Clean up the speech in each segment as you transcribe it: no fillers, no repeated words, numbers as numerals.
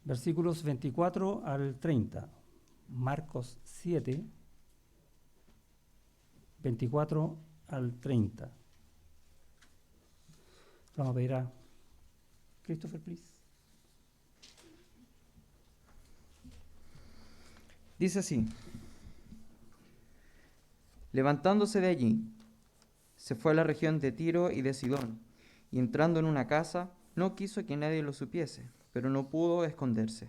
Versículos 24 al 30. Marcos 7, 24 al 30. Vamos a pedir a Christopher, please. Dice así: levantándose de allí, se fue a la región de Tiro y de Sidón, y entrando en una casa, no quiso que nadie lo supiese, pero no pudo esconderse.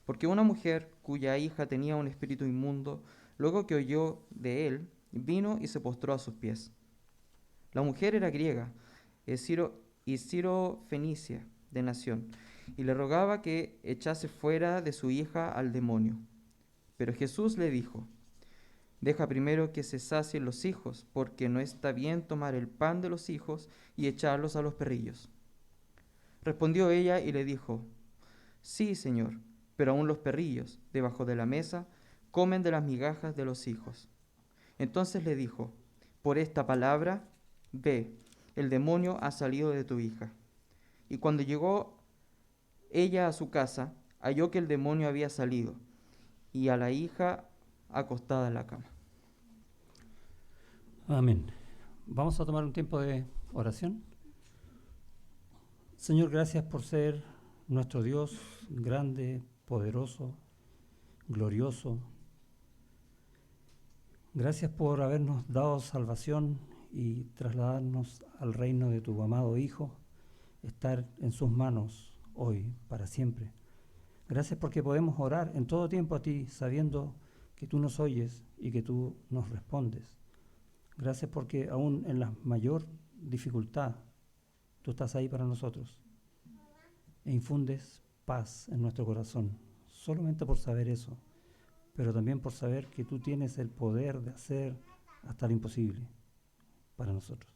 Porque una mujer cuya hija tenía un espíritu inmundo, luego que oyó de él, vino y se postró a sus pies. La mujer era griega, Sirofenicia de nación, y le rogaba que echase fuera de su hija al demonio. Pero Jesús le dijo: deja primero que se sacien los hijos, porque no está bien tomar el pan de los hijos y echarlos a los perrillos. Respondió ella y le dijo: sí, Señor, pero aun los perrillos, debajo de la mesa, comen de las migajas de los hijos. Entonces le dijo: por esta palabra, ve, el demonio ha salido de tu hija. Y cuando llegó ella a su casa, halló que el demonio había salido, y a la hija acostada en la cama. Amén. Vamos a tomar un tiempo de oración. Señor, gracias por ser nuestro Dios grande, poderoso, glorioso. Gracias por habernos dado salvación y trasladarnos al reino de tu amado Hijo, estar en sus manos hoy, para siempre. Gracias porque podemos orar en todo tiempo a ti, sabiendo que tú nos oyes y que tú nos respondes. Gracias porque aún en la mayor dificultad, tú estás ahí para nosotros e infundes paz en nuestro corazón, solamente por saber eso, pero también por saber que tú tienes el poder de hacer hasta lo imposible para nosotros.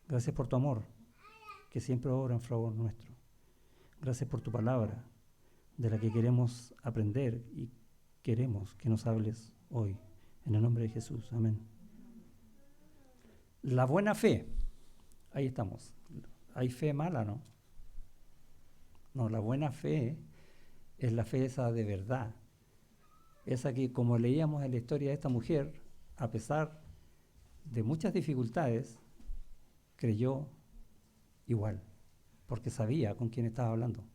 Gracias por tu amor, que siempre obra en favor nuestro. Gracias por tu palabra, de la que queremos aprender y queremos que nos hables hoy. En el nombre de Jesús. Amén. La buena fe. Ahí estamos. ¿Hay fe mala, no? No, la buena fe es la fe esa de verdad. Esa que, como leíamos en la historia de esta mujer, a pesar de muchas dificultades, creyó igual, porque sabía con quién estaba hablando.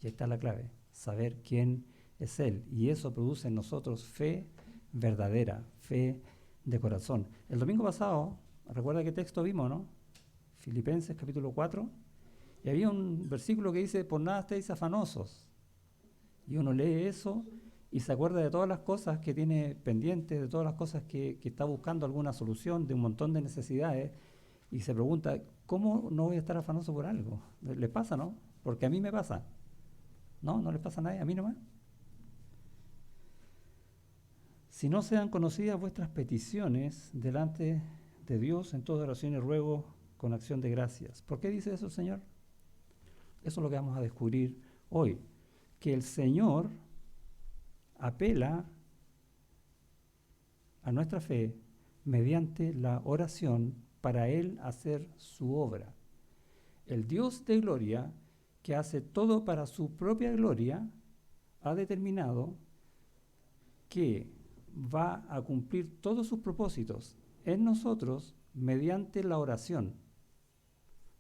Y ahí está la clave, saber quién es Él. Y eso produce en nosotros fe verdadera, fe de corazón. El domingo pasado, ¿recuerda qué texto vimos, no? Filipenses capítulo 4. Y había un versículo que dice: por nada estéis afanosos. Y uno lee eso y se acuerda de todas las cosas que tiene pendientes, de todas las cosas que está buscando alguna solución, de un montón de necesidades, y se pregunta: ¿cómo no voy a estar afanoso por algo? ¿Les pasa, no? Porque a mí me pasa. No, no les pasa a nadie, a mí nomás. Si no sean conocidas vuestras peticiones delante de Dios, en toda oración y ruego con acción de gracias. ¿Por qué dice eso el Señor? Eso es lo que vamos a descubrir hoy. Que el Señor apela a nuestra fe mediante la oración para Él hacer su obra. El Dios de gloria, que hace todo para su propia gloria, ha determinado que va a cumplir todos sus propósitos en nosotros mediante la oración,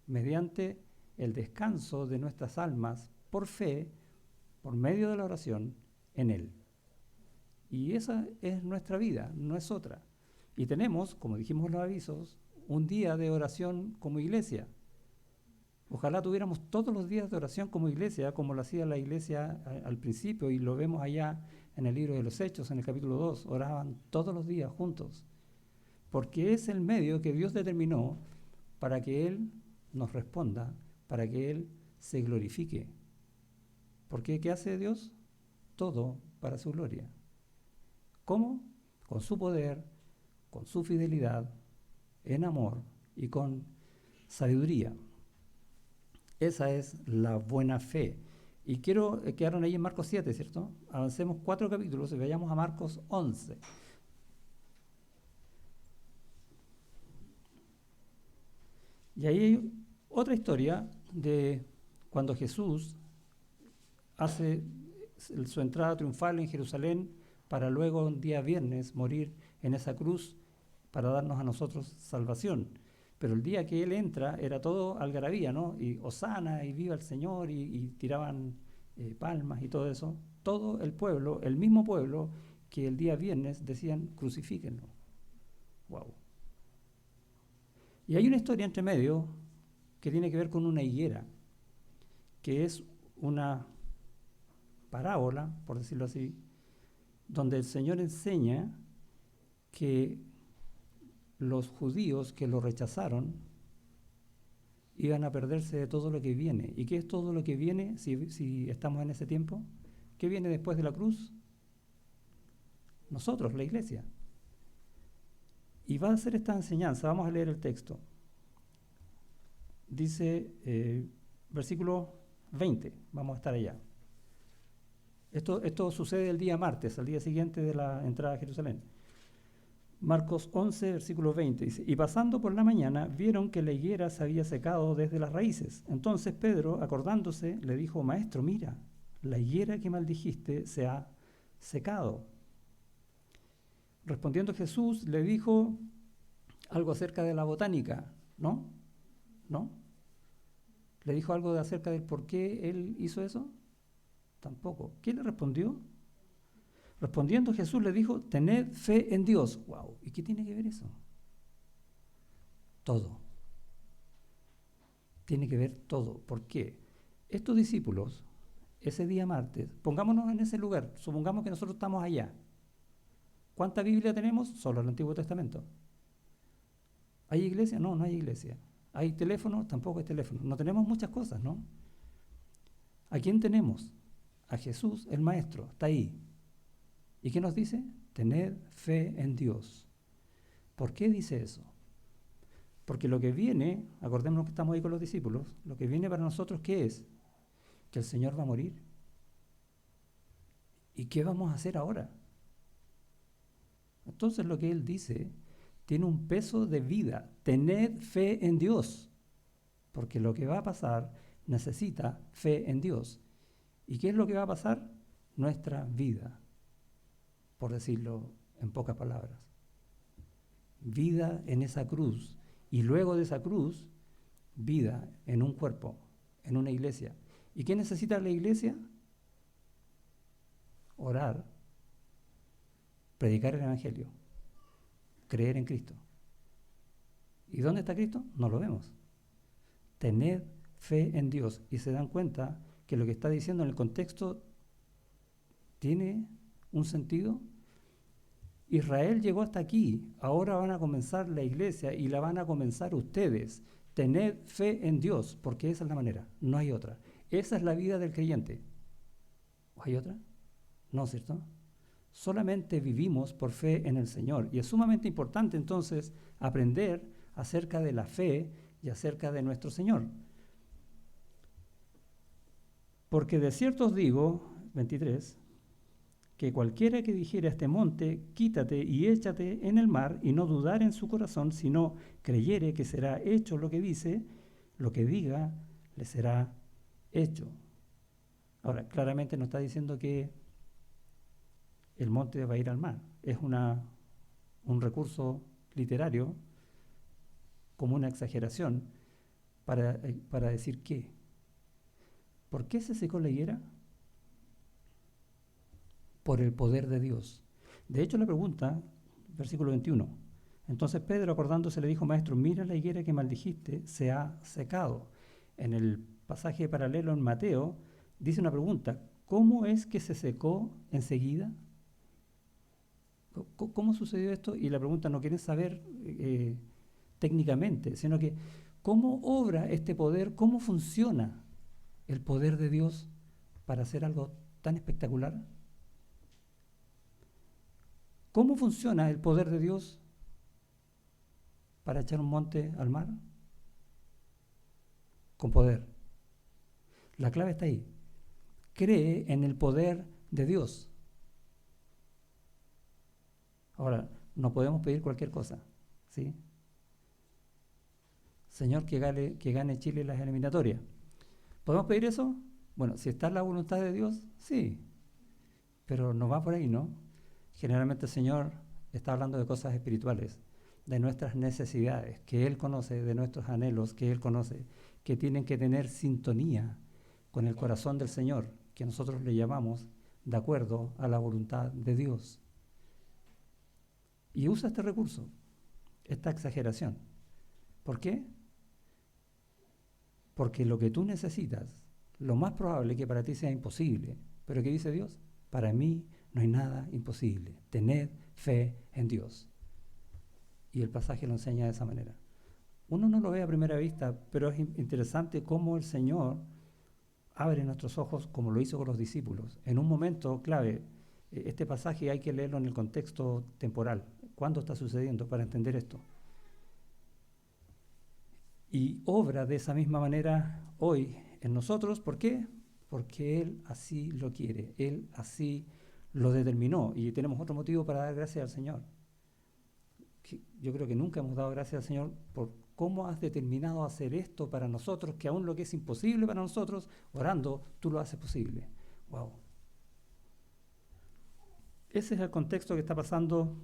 mediante el descanso de nuestras almas por fe, por medio de la oración en Él. Y esa es nuestra vida, no es otra. Y tenemos, como dijimos en los avisos, un día de oración como iglesia. Ojalá tuviéramos todos los días de oración como iglesia, como lo hacía la iglesia al principio, y lo vemos allá en el libro de los Hechos, en el capítulo 2, oraban todos los días juntos, porque es el medio que Dios determinó para que Él nos responda, para que Él se glorifique. Porque ¿qué hace Dios? Todo para su gloria. ¿Cómo? Con su poder, con su fidelidad, en amor y con sabiduría. Esa es la buena fe. Y quiero quedaron ahí en Marcos 7, ¿cierto? Avancemos 4 capítulos y vayamos a Marcos 11. Y ahí hay otra historia de cuando Jesús hace su entrada triunfal en Jerusalén para luego un día viernes morir en esa cruz para darnos a nosotros salvación. Pero el día que él entra era todo algarabía, ¿no? Y hosana, y viva el Señor, y tiraban palmas y todo eso. Todo el pueblo, el mismo pueblo que el día viernes decían crucifíquenlo. Wow. Y hay una historia entre medio que tiene que ver con una higuera, que es una parábola, por decirlo así, donde el Señor enseña que los judíos que lo rechazaron iban a perderse de todo lo que viene. ¿Y qué es todo lo que viene si estamos en ese tiempo? ¿Qué viene después de la cruz? Nosotros, la iglesia. Y va a hacer esta enseñanza. Vamos a leer el texto. Dice, versículo 20, vamos a estar allá. Esto sucede el día martes, al día siguiente de la entrada a Jerusalén. Marcos 11, versículo 20, dice, y pasando por la mañana, vieron que la higuera se había secado desde las raíces. Entonces Pedro, acordándose, le dijo, Maestro, mira, la higuera que maldijiste se ha secado. Respondiendo Jesús, le dijo algo acerca de la botánica, ¿no? ¿No? ¿Le dijo algo acerca del por qué él hizo eso? Tampoco. ¿Qué le respondió? Respondiendo Jesús le dijo, tened fe en Dios. Wow. ¿Y qué tiene que ver eso? Todo. Tiene que ver todo. ¿Por qué? Estos discípulos, ese día martes, pongámonos en ese lugar, supongamos que nosotros estamos allá. ¿Cuánta Biblia tenemos? Solo el Antiguo Testamento. ¿Hay iglesia? No, no hay iglesia. ¿Hay teléfono? Tampoco hay teléfono. No tenemos muchas cosas, ¿no? ¿A quién tenemos? A Jesús, el Maestro, está ahí. ¿Y qué nos dice? Tened fe en Dios. ¿Por qué dice eso? Porque lo que viene, acordémonos que estamos ahí con los discípulos, lo que viene para nosotros, ¿qué es? Que el Señor va a morir. ¿Y qué vamos a hacer ahora? Entonces lo que Él dice tiene un peso de vida. Tened fe en Dios. Porque lo que va a pasar necesita fe en Dios. ¿Y qué es lo que va a pasar? Nuestra vida, por decirlo en pocas palabras. Vida en esa cruz. Y luego de esa cruz, vida en un cuerpo, en una iglesia. ¿Y qué necesita la iglesia? Orar, predicar el Evangelio, creer en Cristo. ¿Y dónde está Cristo? No lo vemos. Tened fe en Dios. Y se dan cuenta que lo que está diciendo en el contexto tiene un sentido. Israel llegó hasta aquí, ahora van a comenzar la iglesia y la van a comenzar ustedes. Tened fe en Dios, porque esa es la manera, no hay otra. Esa es la vida del creyente. ¿Hay otra? No, ¿cierto? Solamente vivimos por fe en el Señor. Y es sumamente importante entonces aprender acerca de la fe y acerca de nuestro Señor. Porque de cierto os digo, 23, que cualquiera que dijere a este monte, quítate y échate en el mar, y no dudar en su corazón, sino creyere que será hecho lo que dice, lo que diga, le será hecho. Ahora, claramente no está diciendo que el monte va a ir al mar. Es un recurso literario, como una exageración, para decir qué. ¿Por qué se secó la higuera? Por el poder de Dios. De hecho, la pregunta, versículo 21. Entonces Pedro, acordándose, le dijo, Maestro, mira la higuera que maldijiste, se ha secado. En el pasaje paralelo en Mateo, dice una pregunta, ¿cómo es que se secó enseguida? ¿Cómo sucedió esto? Y la pregunta no quieren saber técnicamente, sino que ¿cómo obra este poder? ¿Cómo funciona el poder de Dios para hacer algo tan espectacular? ¿Cómo funciona el poder de Dios para echar un monte al mar? Con poder. La clave está ahí. Cree en el poder de Dios. Ahora, no podemos pedir cualquier cosa, ¿sí? Señor, que gane Chile las eliminatorias. ¿Podemos pedir eso? Bueno, si está en la voluntad de Dios, sí, pero no va por ahí, ¿no? Generalmente el Señor está hablando de cosas espirituales, de nuestras necesidades, que Él conoce, de nuestros anhelos, que Él conoce, que tienen que tener sintonía con el corazón del Señor, que nosotros le llamamos de acuerdo a la voluntad de Dios. Y usa este recurso, esta exageración. ¿Por qué? Porque lo que tú necesitas, lo más probable es que para ti sea imposible. Pero ¿qué dice Dios? Para mí no hay nada imposible. Tened fe en Dios. Y el pasaje lo enseña de esa manera. Uno no lo ve a primera vista, pero es interesante cómo el Señor abre nuestros ojos como lo hizo con los discípulos. En un momento clave, este pasaje hay que leerlo en el contexto temporal. ¿Cuándo está sucediendo para entender esto? Y obra de esa misma manera hoy en nosotros. ¿Por qué? Porque Él así lo quiere, Él así lo determinó. Y tenemos otro motivo para dar gracias al Señor. Yo creo que nunca hemos dado gracias al Señor por cómo has determinado hacer esto para nosotros, que aún lo que es imposible para nosotros, orando, tú lo haces posible. ¡Wow! Ese es el contexto que está pasando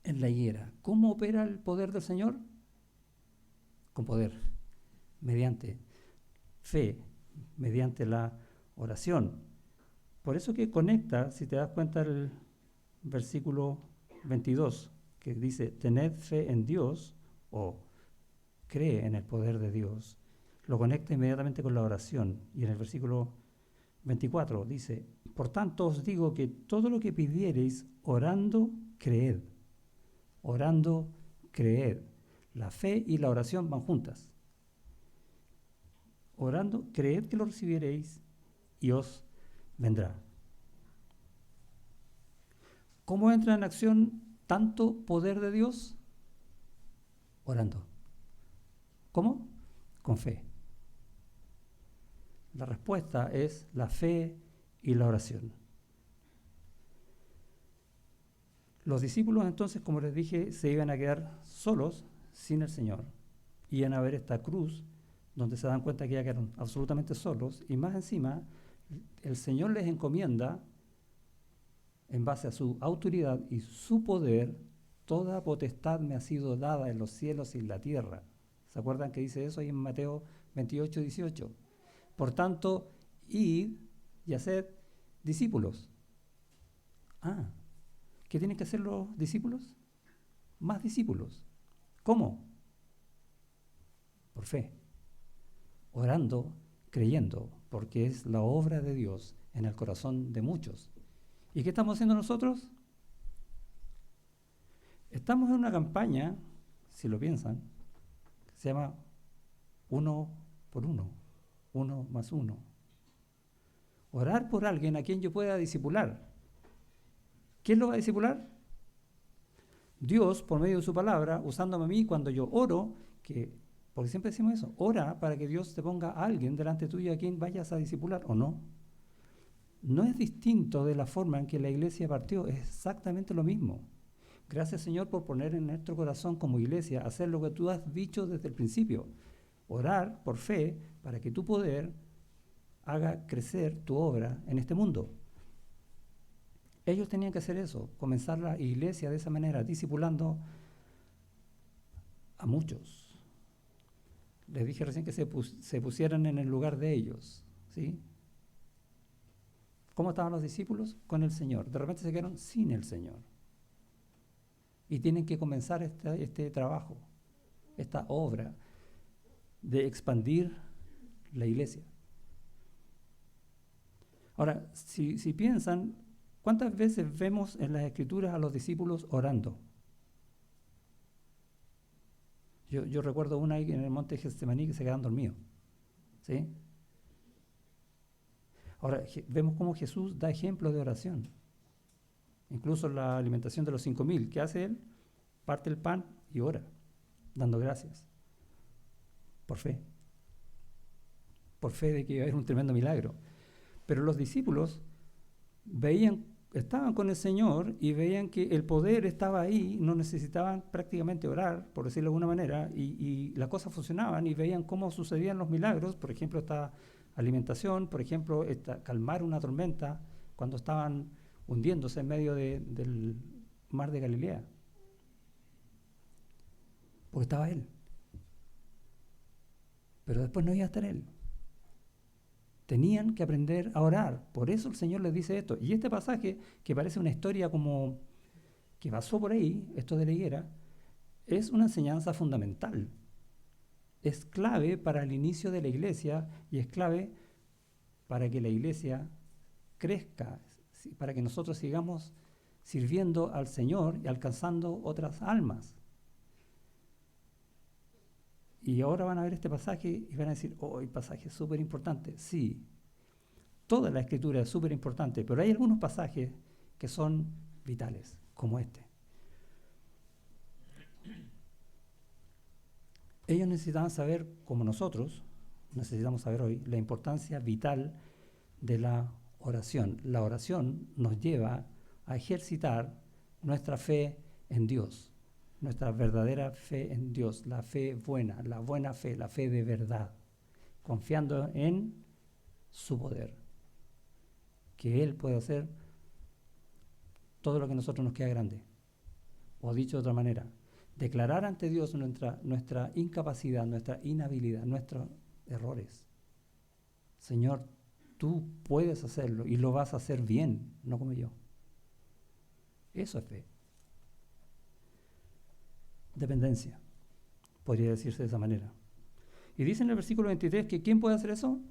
en la higuera. ¿Cómo opera el poder del Señor? Con poder, mediante fe, mediante la oración. Por eso que conecta, si te das cuenta, el versículo 22, que dice, tened fe en Dios, o cree en el poder de Dios, lo conecta inmediatamente con la oración. Y en el versículo 24 dice, por tanto os digo que todo lo que pidiereis orando, creed. Orando, creed. La fe y la oración van juntas. Orando, creed que lo recibiréis y os vendrá. ¿Cómo entra en acción tanto poder de Dios? Orando. ¿Cómo? Con fe. La respuesta es la fe y la oración. Los discípulos entonces, como les dije, se iban a quedar solos sin el Señor. Iban a ver esta cruz donde se dan cuenta que ya quedaron absolutamente solos, y más encima el Señor les encomienda, en base a su autoridad y su poder, toda potestad me ha sido dada en los cielos y en la tierra. ¿Se acuerdan que dice eso ahí en Mateo 28, 18? Por tanto, id y haced discípulos. ¿Qué tienen que hacer los discípulos? Más discípulos. ¿Cómo? Por fe. Orando, creyendo, porque es la obra de Dios en el corazón de muchos. ¿Y qué estamos haciendo nosotros? Estamos en una campaña, si lo piensan, que se llama 1 por 1, 1 más 1. Orar por alguien a quien yo pueda discipular. ¿Quién lo va a discipular? Dios, por medio de su palabra, usándome a mí cuando yo oro, porque siempre decimos eso, ora para que Dios te ponga a alguien delante tuyo a quien vayas a discipular, ¿o no? No es distinto de la forma en que la iglesia partió, es exactamente lo mismo. Gracias, Señor, por poner en nuestro corazón como iglesia, hacer lo que tú has dicho desde el principio. Orar por fe para que tu poder haga crecer tu obra en este mundo. Ellos tenían que hacer eso, comenzar la iglesia de esa manera, discipulando a muchos. Les dije recién que se pusieran en el lugar de ellos, ¿sí? ¿Cómo estaban los discípulos? Con el Señor. De repente se quedaron sin el Señor. Y tienen que comenzar este trabajo, esta obra de expandir la iglesia. Ahora, si piensan, ¿cuántas veces vemos en las Escrituras a los discípulos orando? Yo recuerdo una ahí en el monte Getsemaní que se quedaban dormidos, ¿sí? Ahora, vemos cómo Jesús da ejemplo de oración. Incluso la alimentación de los 5,000. ¿Qué hace Él? Parte el pan y ora, dando gracias. Por fe. Por fe de que iba a haber un tremendo milagro. Pero los discípulos estaban con el Señor y veían que el poder estaba ahí, no necesitaban prácticamente orar, por decirlo de alguna manera, y las cosas funcionaban y veían cómo sucedían los milagros. Por ejemplo, está alimentación, por ejemplo, calmar una tormenta cuando estaban hundiéndose en medio del mar de Galilea. Porque estaba Él. Pero después no iba a estar Él. Tenían que aprender a orar. Por eso el Señor les dice esto. Y este pasaje, que parece una historia como que pasó por ahí, esto de la higuera, es una enseñanza fundamental. Es clave para el inicio de la iglesia y es clave para que la iglesia crezca, para que nosotros sigamos sirviendo al Señor y alcanzando otras almas. Y ahora van a ver este pasaje y van a decir, oh, el pasaje es súper importante. Sí, toda la Escritura es súper importante, pero hay algunos pasajes que son vitales, como este. Ellos necesitaban saber, como nosotros, necesitamos saber hoy, la importancia vital de la oración. La oración nos lleva a ejercitar nuestra fe en Dios, nuestra verdadera fe en Dios, la fe buena, la buena fe, la fe de verdad, confiando en su poder, que Él puede hacer todo lo que a nosotros nos queda grande. O dicho de otra manera, declarar ante Dios nuestra incapacidad, nuestra inhabilidad, nuestros errores. Señor, tú puedes hacerlo y lo vas a hacer bien, no como yo. Eso es fe. Dependencia, podría decirse de esa manera. Y dice en el versículo 23 que ¿quién puede hacer eso?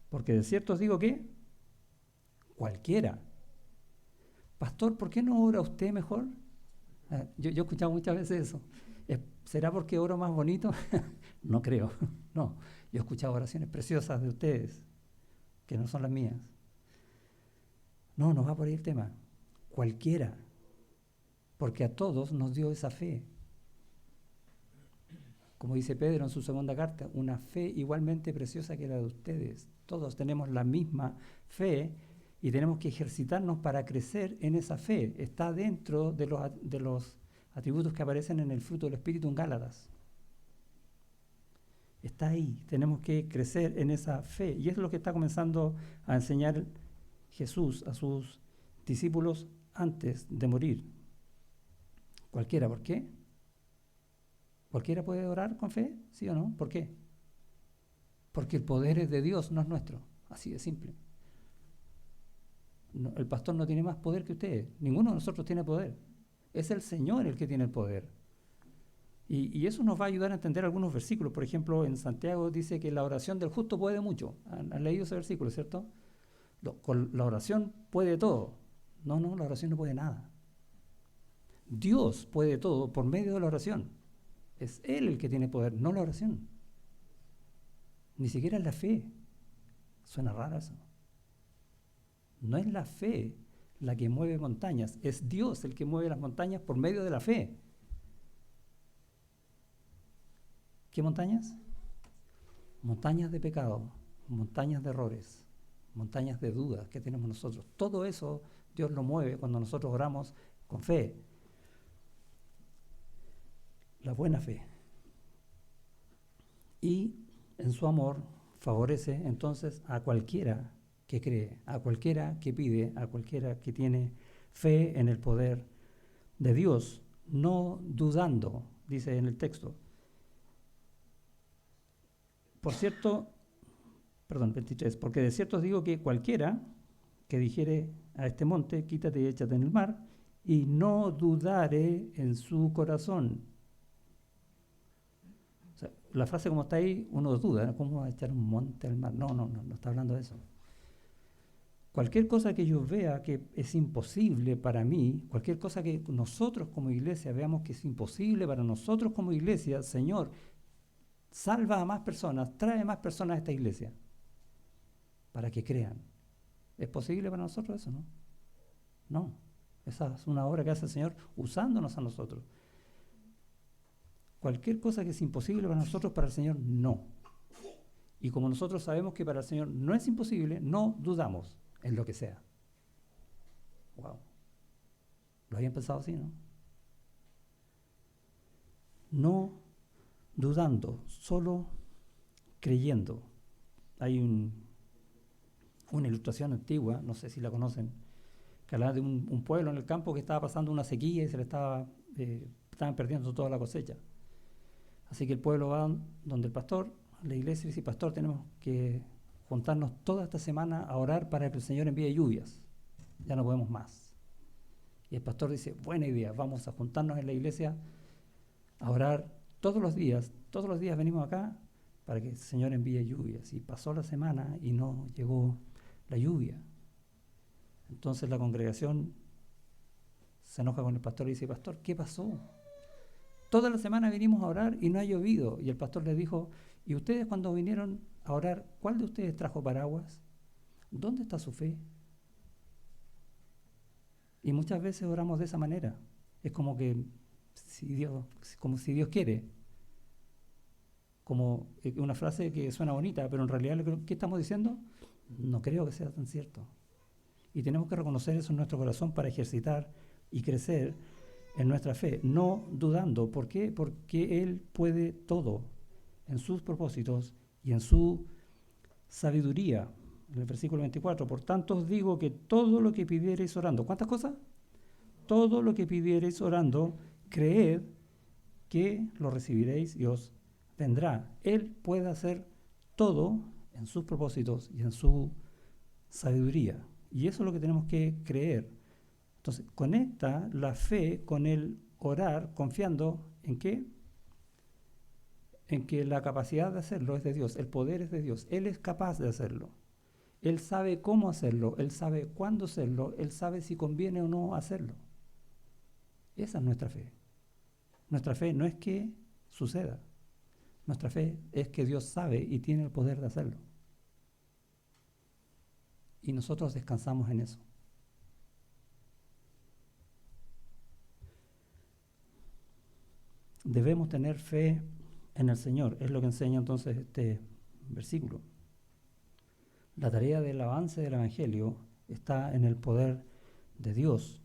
Porque de cierto os digo que cualquiera. Pastor, ¿por qué no ora usted mejor? Yo he escuchado muchas veces eso. ¿Será porque oro más bonito? No creo. No, yo he escuchado oraciones preciosas de ustedes, que no son las mías. No va por ahí el tema. Cualquiera. Porque a todos nos dio esa fe. Como dice Pedro en su segunda carta, una fe igualmente preciosa que la de ustedes. Todos tenemos la misma fe y tenemos que ejercitarnos para crecer en esa fe. Está dentro de los atributos que aparecen en el fruto del Espíritu en Gálatas. Está ahí, tenemos que crecer en esa fe. Y es lo que está comenzando a enseñar Jesús a sus discípulos antes de morir. Cualquiera, ¿por qué? ¿Cualquiera puede orar con fe? ¿Sí o no? ¿Por qué? Porque el poder es de Dios, no es nuestro. Así de simple. No, el pastor no tiene más poder que ustedes. Ninguno de nosotros tiene poder. Es el Señor el que tiene el poder. Y eso nos va a ayudar a entender algunos versículos. Por ejemplo, en Santiago dice que la oración del justo puede mucho. ¿Han leído ese versículo, cierto? Con la oración puede todo. No, la oración no puede nada. Dios puede todo por medio de la oración. Es Él el que tiene poder, no la oración. Ni siquiera es la fe. Suena raro eso. No es la fe la que mueve montañas, es Dios el que mueve las montañas por medio de la fe. ¿Qué montañas? Montañas de pecado, montañas de errores, montañas de dudas que tenemos nosotros. Todo eso Dios lo mueve cuando nosotros oramos con fe. La buena fe. Y en su amor favorece entonces a cualquiera que cree, a cualquiera que pide, a cualquiera que tiene fe en el poder de Dios, no dudando, dice en el texto. Por cierto, 23, porque de cierto os digo que cualquiera que dijere a este monte, quítate y échate en el mar, y no dudare en su corazón. O sea, la frase como está ahí, uno duda, ¿no? ¿Cómo va a echar un monte al mar? No está hablando de eso. Cualquier cosa que yo vea que es imposible para mí, cualquier cosa que nosotros como iglesia veamos que es imposible para nosotros como iglesia, Señor, salva a más personas, trae más personas a esta iglesia para que crean. ¿Es posible para nosotros eso, no? No. Esa es una obra que hace el Señor usándonos a nosotros. Cualquier cosa que es imposible para nosotros, para el Señor, no. Y como nosotros sabemos que para el Señor no es imposible, no dudamos en lo que sea. Wow. ¿Lo habían pensado así, no? No dudando, solo creyendo. hay una ilustración antigua, no sé si la conocen, que habla de un pueblo en el campo que estaba pasando una sequía y estaban perdiendo toda la cosecha. Así que el pueblo va donde el pastor, la iglesia dice: pastor, tenemos que juntarnos toda esta semana a orar para que el Señor envíe lluvias. Ya no podemos más. Y el pastor dice: buena idea, vamos a juntarnos en la iglesia a orar todos los días venimos acá para que el Señor envíe lluvias. Y pasó la semana y no llegó la lluvia. Entonces la congregación se enoja con el pastor y dice: pastor, ¿qué pasó? Toda la semana vinimos a orar y no ha llovido. Y el pastor le dijo: ¿y ustedes cuando vinieron a orar, cuál de ustedes trajo paraguas? ¿Dónde está su fe? Y muchas veces oramos de esa manera. Es como si Dios quiere. Como una frase que suena bonita, pero en realidad, ¿qué estamos diciendo? No creo que sea tan cierto. Y tenemos que reconocer eso en nuestro corazón para ejercitar y crecer en nuestra fe, no dudando. ¿Por qué? Porque Él puede todo en sus propósitos y en su sabiduría. En el versículo 24: por tanto os digo que todo lo que pidiereis orando, ¿cuántas cosas? Todo lo que pidiereis orando, creed que lo recibiréis y os vendrá. Él puede hacer todo en sus propósitos y en su sabiduría. Y eso es lo que tenemos que creer. Entonces, conecta la fe con el orar, confiando ¿en qué? En que la capacidad de hacerlo es de Dios, el poder es de Dios. Él es capaz de hacerlo. Él sabe cómo hacerlo, Él sabe cuándo hacerlo, Él sabe si conviene o no hacerlo. Esa es nuestra fe. Nuestra fe no es que suceda. Nuestra fe es que Dios sabe y tiene el poder de hacerlo. Y nosotros descansamos en eso. Debemos tener fe en el Señor. Es lo que enseña entonces este versículo. La tarea del avance del Evangelio está en el poder de Dios.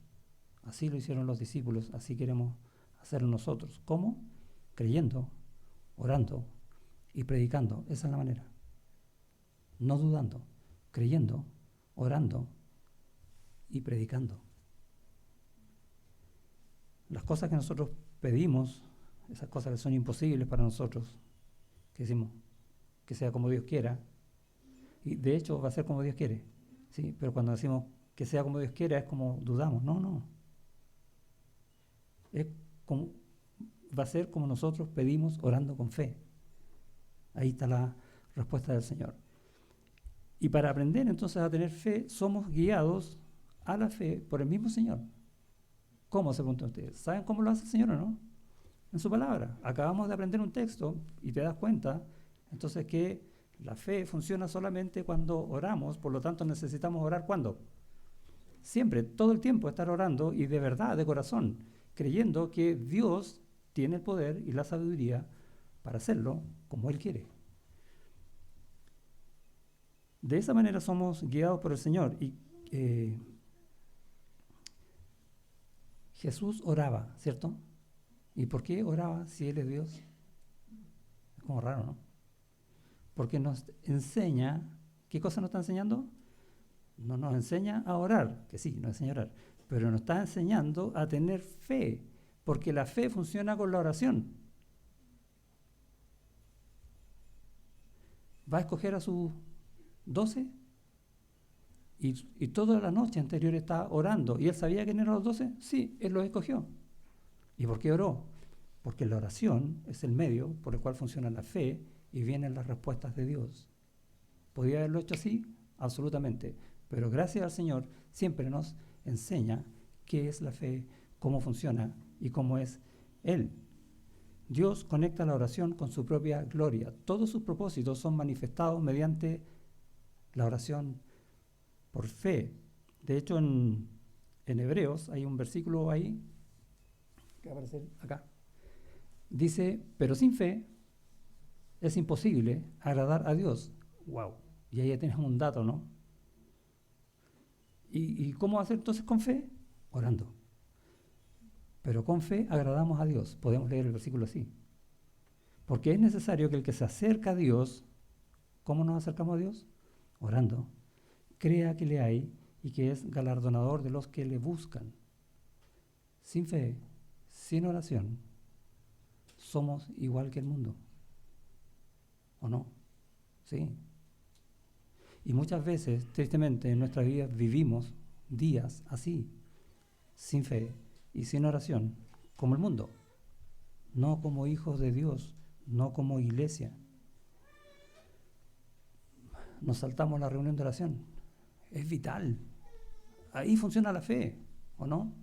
Así lo hicieron los discípulos, así queremos hacerlo nosotros. ¿Cómo? Creyendo, orando y predicando. Esa es la manera. No dudando, creyendo, orando y predicando. Las cosas que nosotros pedimos, esas cosas que son imposibles para nosotros, que decimos que sea como Dios quiera, y de hecho va a ser como Dios quiere, ¿sí? Pero cuando decimos que sea como Dios quiera es como dudamos. No. Va a ser como nosotros pedimos orando con fe. Ahí está la respuesta del Señor. Y para aprender entonces a tener fe, somos guiados a la fe por el mismo Señor. ¿Cómo? Se preguntan ustedes. ¿Saben cómo lo hace el Señor o no? En su palabra. Acabamos de aprender un texto y te das cuenta entonces que la fe funciona solamente cuando oramos, por lo tanto necesitamos orar ¿cuándo? Siempre, todo el tiempo estar orando y de verdad, de corazón, creyendo que Dios tiene el poder y la sabiduría para hacerlo como Él quiere. De esa manera somos guiados por el Señor. Y Jesús oraba, ¿cierto? ¿Y por qué oraba si Él es Dios? Es como raro, ¿no? Porque nos enseña, ¿qué cosa nos está enseñando? No nos enseña a orar, que sí, nos enseña a orar, pero nos está enseñando a tener fe, porque la fe funciona con la oración. ¿Va a escoger a sus 12? Y toda la noche anterior está orando. ¿Y él sabía quién eran los 12? Sí, él los escogió. ¿Y por qué oró? Porque la oración es el medio por el cual funciona la fe y vienen las respuestas de Dios. ¿Podía haberlo hecho así? Absolutamente. Pero gracias al Señor siempre nos enseña qué es la fe, cómo funciona y cómo es Él. Dios conecta la oración con su propia gloria. Todos sus propósitos son manifestados mediante la oración por fe. De hecho, en Hebreos hay un versículo ahí, que va a aparecer acá. Dice, pero sin fe es imposible agradar a Dios. ¡Wow! Y ahí ya tenemos un dato, ¿no? ¿Y cómo hacer entonces con fe? Orando. Pero con fe agradamos a Dios. Podemos leer el versículo así. Porque es necesario que el que se acerca a Dios ¿Cómo nos acercamos a Dios? Orando. Crea que le hay y que es galardonador de los que le buscan. Sin fe, sin oración, somos igual que el mundo. ¿O no? Sí. Y muchas veces, tristemente, en nuestra vida vivimos días así, sin fe y sin oración, como el mundo. No como hijos de Dios, no como iglesia. Nos saltamos la reunión de oración. Es vital. Ahí funciona la fe, ¿o no?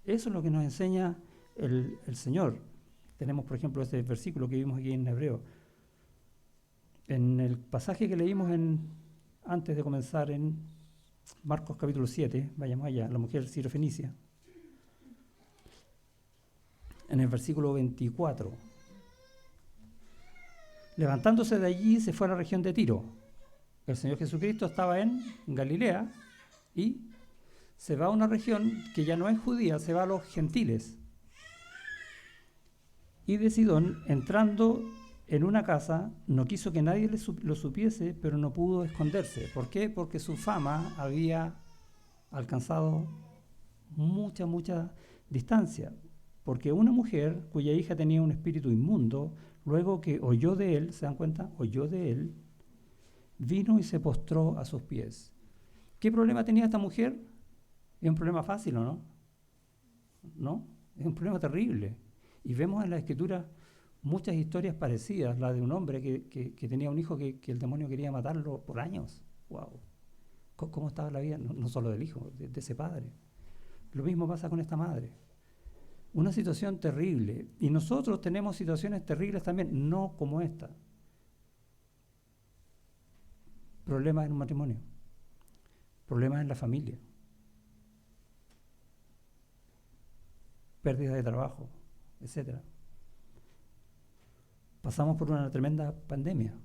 Eso es lo que nos enseña el Señor. Tenemos, por ejemplo, este versículo que vimos aquí en Hebreo. En el pasaje que leímos antes de comenzar en Marcos capítulo 7, vayamos allá, la mujer sirofenicia. En el versículo 24. Levantándose de allí se fue a la región de Tiro. El Señor Jesucristo estaba en Galilea y se va a una región que ya no es judía, se va a los gentiles. Y de Sidón, entrando en una casa, no quiso que nadie lo supiese, pero no pudo esconderse. ¿Por qué? Porque su fama había alcanzado mucha distancia. Porque una mujer cuya hija tenía un espíritu inmundo, luego que oyó de él, ¿se dan cuenta? Oyó de él, vino y se postró a sus pies. ¿Qué problema tenía esta mujer? Es un problema fácil, ¿o no? ¿No? Es un problema terrible. Y vemos en la Escritura muchas historias parecidas, la de un hombre que tenía un hijo que el demonio quería matarlo por años. ¡Wow! ¿Cómo estaba la vida? No solo del hijo, de ese padre. Lo mismo pasa con esta madre. Una situación terrible. Y nosotros tenemos situaciones terribles también, no como esta. Problemas en un matrimonio. Problemas en la familia. Pérdida de trabajo, etc. Pasamos por una tremenda pandemia.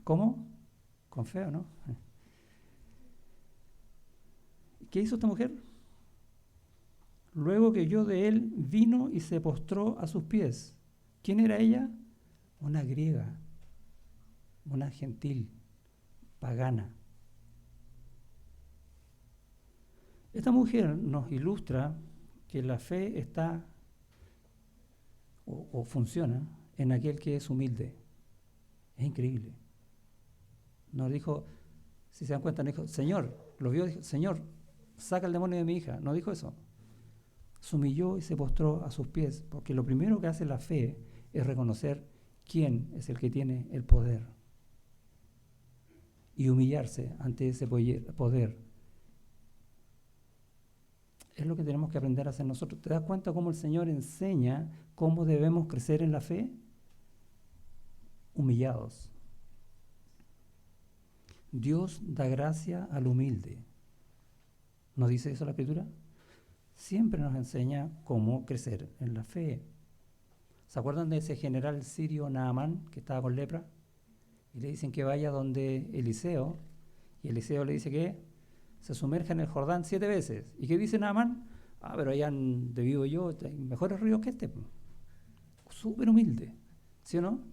¿Cómo? Con fe, ¿o no? ¿Qué hizo esta mujer? Luego que oyó de él, vino y se postró a sus pies. ¿Quién era ella? Una griega, una gentil, pagana. Esta mujer nos ilustra que la fe está o funciona en aquel que es humilde. Es increíble. Nos dijo, si se dan cuenta, nos dijo, Señor, lo vio, dijo, Señor, saca el demonio de mi hija. No dijo eso. Se humilló y se postró a sus pies, porque lo primero que hace la fe es reconocer quién es el que tiene el poder y humillarse ante ese poder. Es lo que tenemos que aprender a hacer nosotros. ¿Te das cuenta cómo el Señor enseña cómo debemos crecer en la fe? Humillados. Dios da gracia al humilde. ¿No dice eso la Escritura? Siempre nos enseña cómo crecer en la fe. ¿Se acuerdan de ese general sirio Naamán que estaba con lepra? Y le dicen que vaya donde Eliseo, y Eliseo le dice que se sumerja en el Jordán 7 veces. ¿Y qué dice Naamán? Pero allá donde vivo yo hay mejores ríos que este. Súper humilde, ¿sí o no?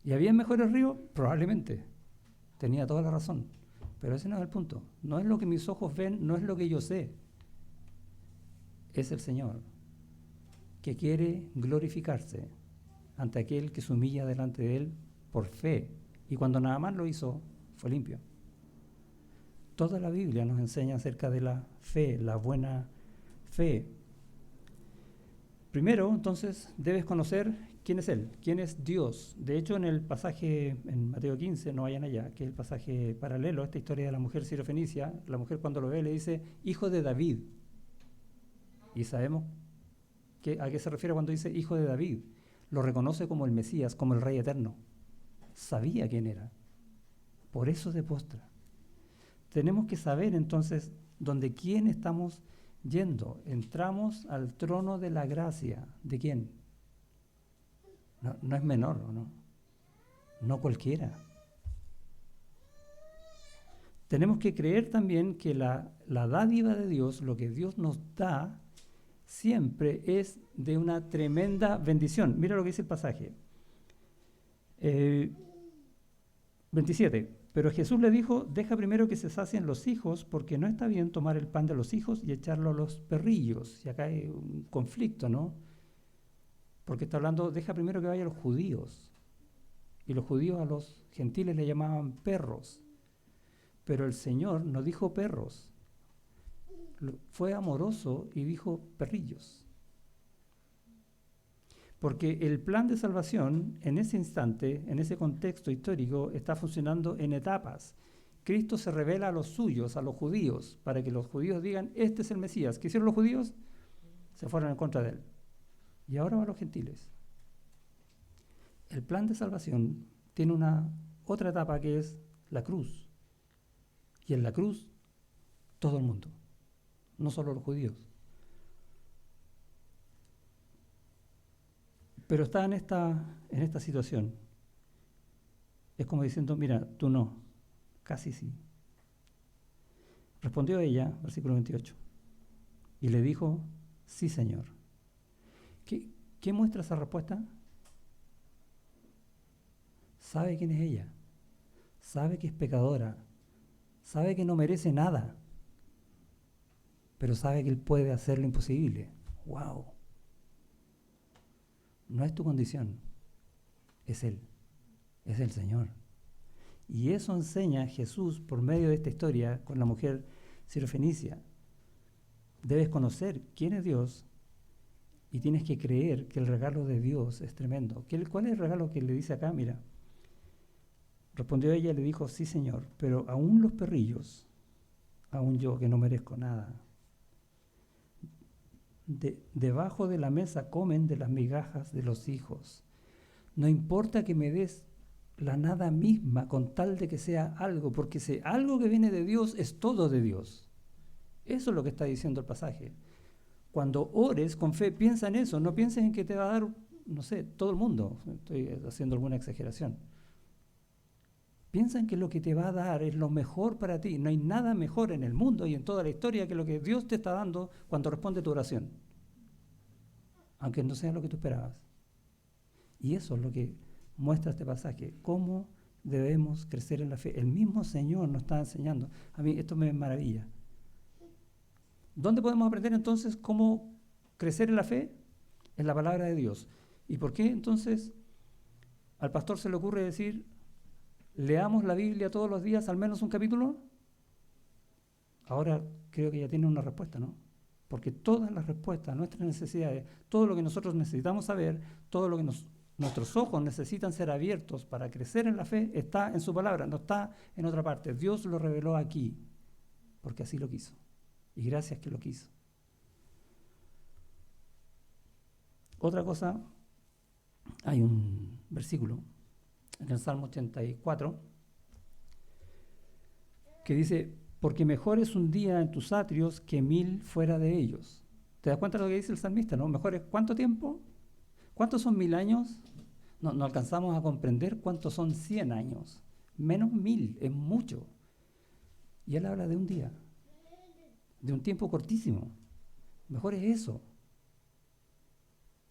¿Y había mejores ríos? Probablemente. Tenía toda la razón. Pero ese no es el punto. No es lo que mis ojos ven, no es lo que yo sé. Es el Señor que quiere glorificarse ante aquel que se humilla delante de Él por fe. Y cuando Naamán lo hizo, fue limpio. Toda la Biblia nos enseña acerca de la fe, la buena fe. Primero, entonces, debes conocer quién es Él, quién es Dios. De hecho, en el pasaje, en Mateo 15, no vayan allá, que es el pasaje paralelo a esta historia de la mujer sirofenicia, la mujer cuando lo ve le dice, hijo de David. Y sabemos a qué se refiere cuando dice hijo de David. Lo reconoce como el Mesías, como el Rey eterno. Sabía quién era. Por eso se postra. Tenemos que saber entonces dónde quién estamos yendo. Entramos al trono de la gracia. ¿De quién? No es menor, ¿no? No cualquiera. Tenemos que creer también que la dádiva de Dios, lo que Dios nos da, siempre es de una tremenda bendición. Mira lo que dice el pasaje. 27. Pero Jesús le dijo, deja primero que se sacien los hijos, porque no está bien tomar el pan de los hijos y echarlo a los perrillos. Y acá hay un conflicto, ¿no? Porque está hablando, deja primero que vayan los judíos. Y los judíos a los gentiles le llamaban perros. Pero el Señor no dijo perros. Fue amoroso y dijo perrillos. Porque el plan de salvación en ese instante, en ese contexto histórico, está funcionando en etapas. Cristo se revela a los suyos, a los judíos, para que los judíos digan, este es el Mesías. ¿Qué hicieron los judíos? Se fueron en contra de él. Y ahora va a los gentiles. El plan de salvación tiene una otra etapa que es la cruz. Y en la cruz, todo el mundo, no solo los judíos. Pero está en esta situación. Es como diciendo, mira, tú no, casi sí. Respondió ella, versículo 28, y le dijo, sí, Señor. ¿Qué muestra esa respuesta? Sabe quién es ella, sabe que es pecadora, sabe que no merece nada, pero sabe que Él puede hacer lo imposible. ¡Wow! No es tu condición, es Él, es el Señor. Y eso enseña Jesús por medio de esta historia con la mujer sirofenicia. Debes conocer quién es Dios y tienes que creer que el regalo de Dios es tremendo. ¿Cuál es el regalo que le dice acá? Mira, respondió ella y le dijo, sí, Señor, pero aún los perrillos, aún yo que no merezco nada, debajo de la mesa comen de las migajas de los hijos. No importa que me des la nada misma con tal de que sea algo, porque si algo que viene de Dios es todo de Dios. Eso es lo que está diciendo el pasaje. Cuando ores con fe, piensa en eso, no pienses en que te va a dar, no sé, todo el mundo. Estoy haciendo alguna exageración. Piensa en que lo que te va a dar es lo mejor para ti. No hay nada mejor en el mundo y en toda la historia que lo que Dios te está dando cuando responde tu oración. Aunque no sea lo que tú esperabas. Y eso es lo que muestra este pasaje. Cómo debemos crecer en la fe. El mismo Señor nos está enseñando. A mí esto me maravilla. ¿Dónde podemos aprender entonces cómo crecer en la fe? En la palabra de Dios. ¿Y por qué entonces al pastor se le ocurre decir, leamos la Biblia todos los días, al menos un capítulo? Ahora creo que ya tiene una respuesta, ¿no? Porque todas las respuestas a nuestras necesidades, todo lo que nosotros necesitamos saber, todo lo que nuestros ojos necesitan ser abiertos para crecer en la fe, está en su palabra, no está en otra parte. Dios lo reveló aquí, porque así lo quiso. Y gracias que lo quiso. Otra cosa, hay un versículo en el Salmo 84 que dice, porque mejor es un día en tus atrios que 1000 fuera de ellos. ¿Te das cuenta de lo que dice el salmista, no? Mejor es, ¿cuánto tiempo? ¿Cuántos son 1000 años? No alcanzamos a comprender cuántos son 100 años. Menos 1000, es mucho. Y él habla de un día, de un tiempo cortísimo. Mejor es eso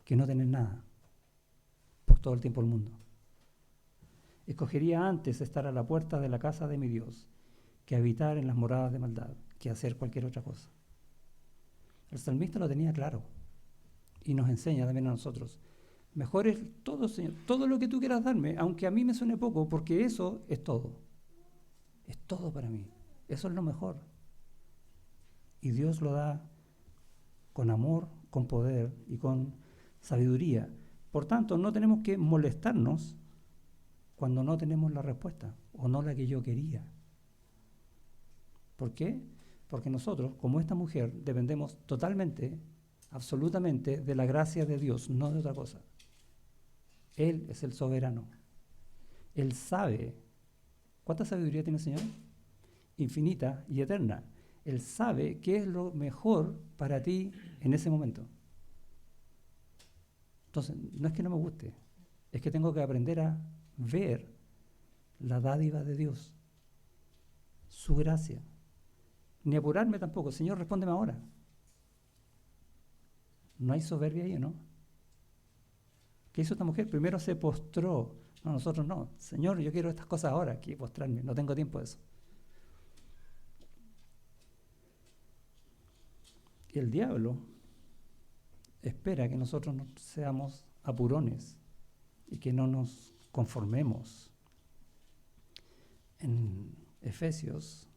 que no tener nada por todo el tiempo del mundo. Escogería antes estar a la puerta de la casa de mi Dios que habitar en las moradas de maldad, que hacer cualquier otra cosa. El salmista lo tenía claro y nos enseña también a nosotros. Mejor es todo, Señor, todo lo que tú quieras darme, aunque a mí me suene poco, porque eso es todo. Es todo para mí. Eso es lo mejor. Y Dios lo da con amor, con poder y con sabiduría. Por tanto, no tenemos que molestarnos cuando no tenemos la respuesta o no la que yo quería. ¿Por qué? Porque nosotros, como esta mujer, dependemos totalmente, absolutamente de la gracia de Dios, no de otra cosa. Él es el soberano. Él sabe. ¿Cuánta sabiduría tiene el Señor? Infinita y eterna. Él sabe qué es lo mejor para ti en ese momento. Entonces, no es que no me guste, es que tengo que aprender a ver la dádiva de Dios, su gracia. Ni apurarme tampoco. Señor, respóndeme ahora. No hay soberbia ahí, ¿no? ¿Qué hizo esta mujer? Primero se postró No, nosotros no. Señor, yo quiero estas cosas ahora, aquí postrarme, no tengo tiempo de eso. Y el diablo espera que nosotros no seamos apurones y que no nos conformemos. En Efesios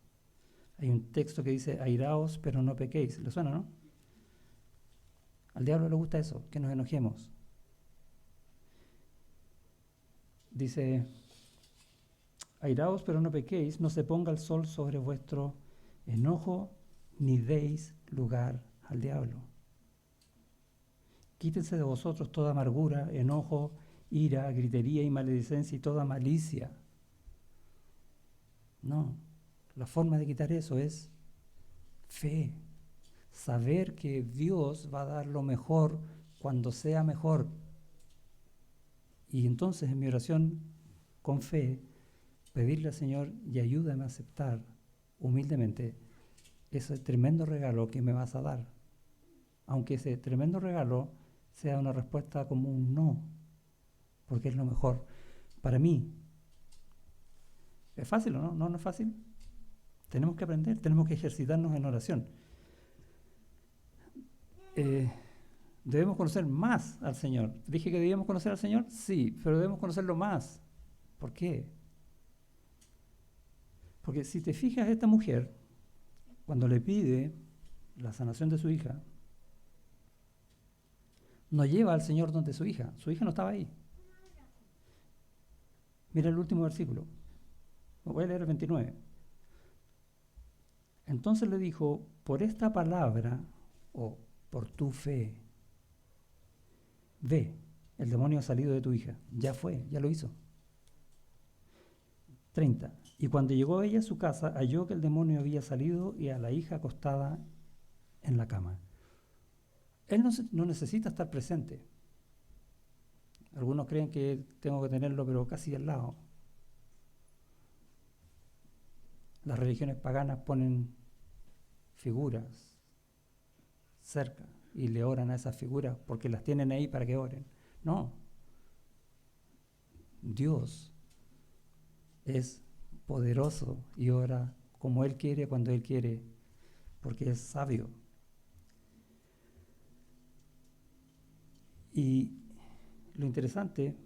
hay un texto que dice, airaos, pero no pequéis. ¿Le suena, no? Al diablo le gusta eso, que nos enojemos. Dice, airaos, pero no pequéis, no se ponga el sol sobre vuestro enojo, ni deis lugar al diablo. Quítense de vosotros toda amargura, enojo, ira, gritería y maledicencia y toda malicia. No, la forma de quitar eso es fe. Saber que Dios va a dar lo mejor cuando sea mejor. Y entonces en mi oración, con fe, pedirle al Señor y ayúdame a aceptar humildemente ese tremendo regalo que me vas a dar. Aunque ese tremendo regalo sea una respuesta como un no, porque es lo mejor para mí. ¿Es fácil o no? No, no es fácil. Tenemos que aprender, tenemos que ejercitarnos en oración. Debemos conocer más al Señor. ¿Dije que debíamos conocer al Señor? Sí, pero debemos conocerlo más. ¿Por qué? Porque si te fijas, esta mujer, cuando le pide la sanación de su hija, no lleva al Señor donde su hija no estaba ahí. Mira el último versículo. Voy a leer el 29. Entonces le dijo, por esta palabra, o por tu fe, ve, el demonio ha salido de tu hija. Ya fue, ya lo hizo. 30. Y cuando llegó ella a su casa, halló que el demonio había salido y a la hija acostada en la cama. Él no necesita estar presente. Algunos creen que tengo que tenerlo, pero casi al lado. Las religiones paganas ponen figuras cerca y le oran a esas figuras porque las tienen ahí para que oren. No. Dios es poderoso y ora como Él quiere, cuando Él quiere, porque es sabio. Y lo interesante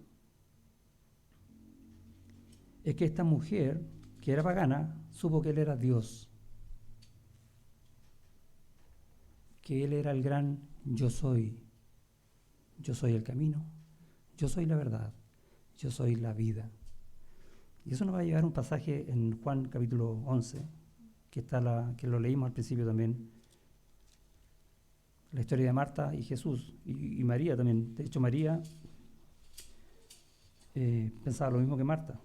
es que esta mujer, que era pagana, supo que Él era Dios, que Él era el gran yo soy el camino, yo soy la verdad, yo soy la vida. Y eso nos va a llevar a un pasaje en Juan capítulo 11, que lo leímos al principio también, la historia de Marta y Jesús, y María también. De hecho, María pensaba lo mismo que Marta.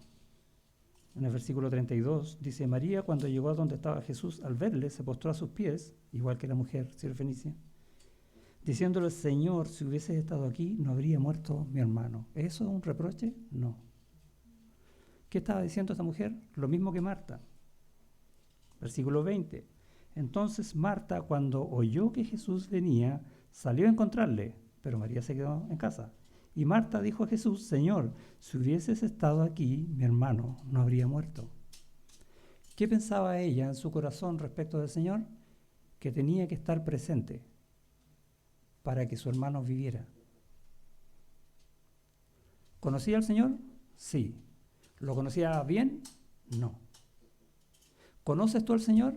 En el versículo 32 dice, María cuando llegó a donde estaba Jesús, al verle, se postró a sus pies, igual que la mujer sirofenicia, diciéndole, Señor, si hubieses estado aquí, no habría muerto mi hermano. ¿Eso es un reproche? No. ¿Qué estaba diciendo esta mujer? Lo mismo que Marta. Versículo 20. Entonces Marta, cuando oyó que Jesús venía, salió a encontrarle, pero María se quedó en casa. Y Marta dijo a Jesús, Señor, si hubieses estado aquí, mi hermano no habría muerto. ¿Qué pensaba ella en su corazón respecto del Señor? Que tenía que estar presente para que su hermano viviera. ¿Conocía al Señor? Sí. ¿Lo conocía bien? No. ¿Conoces tú al Señor?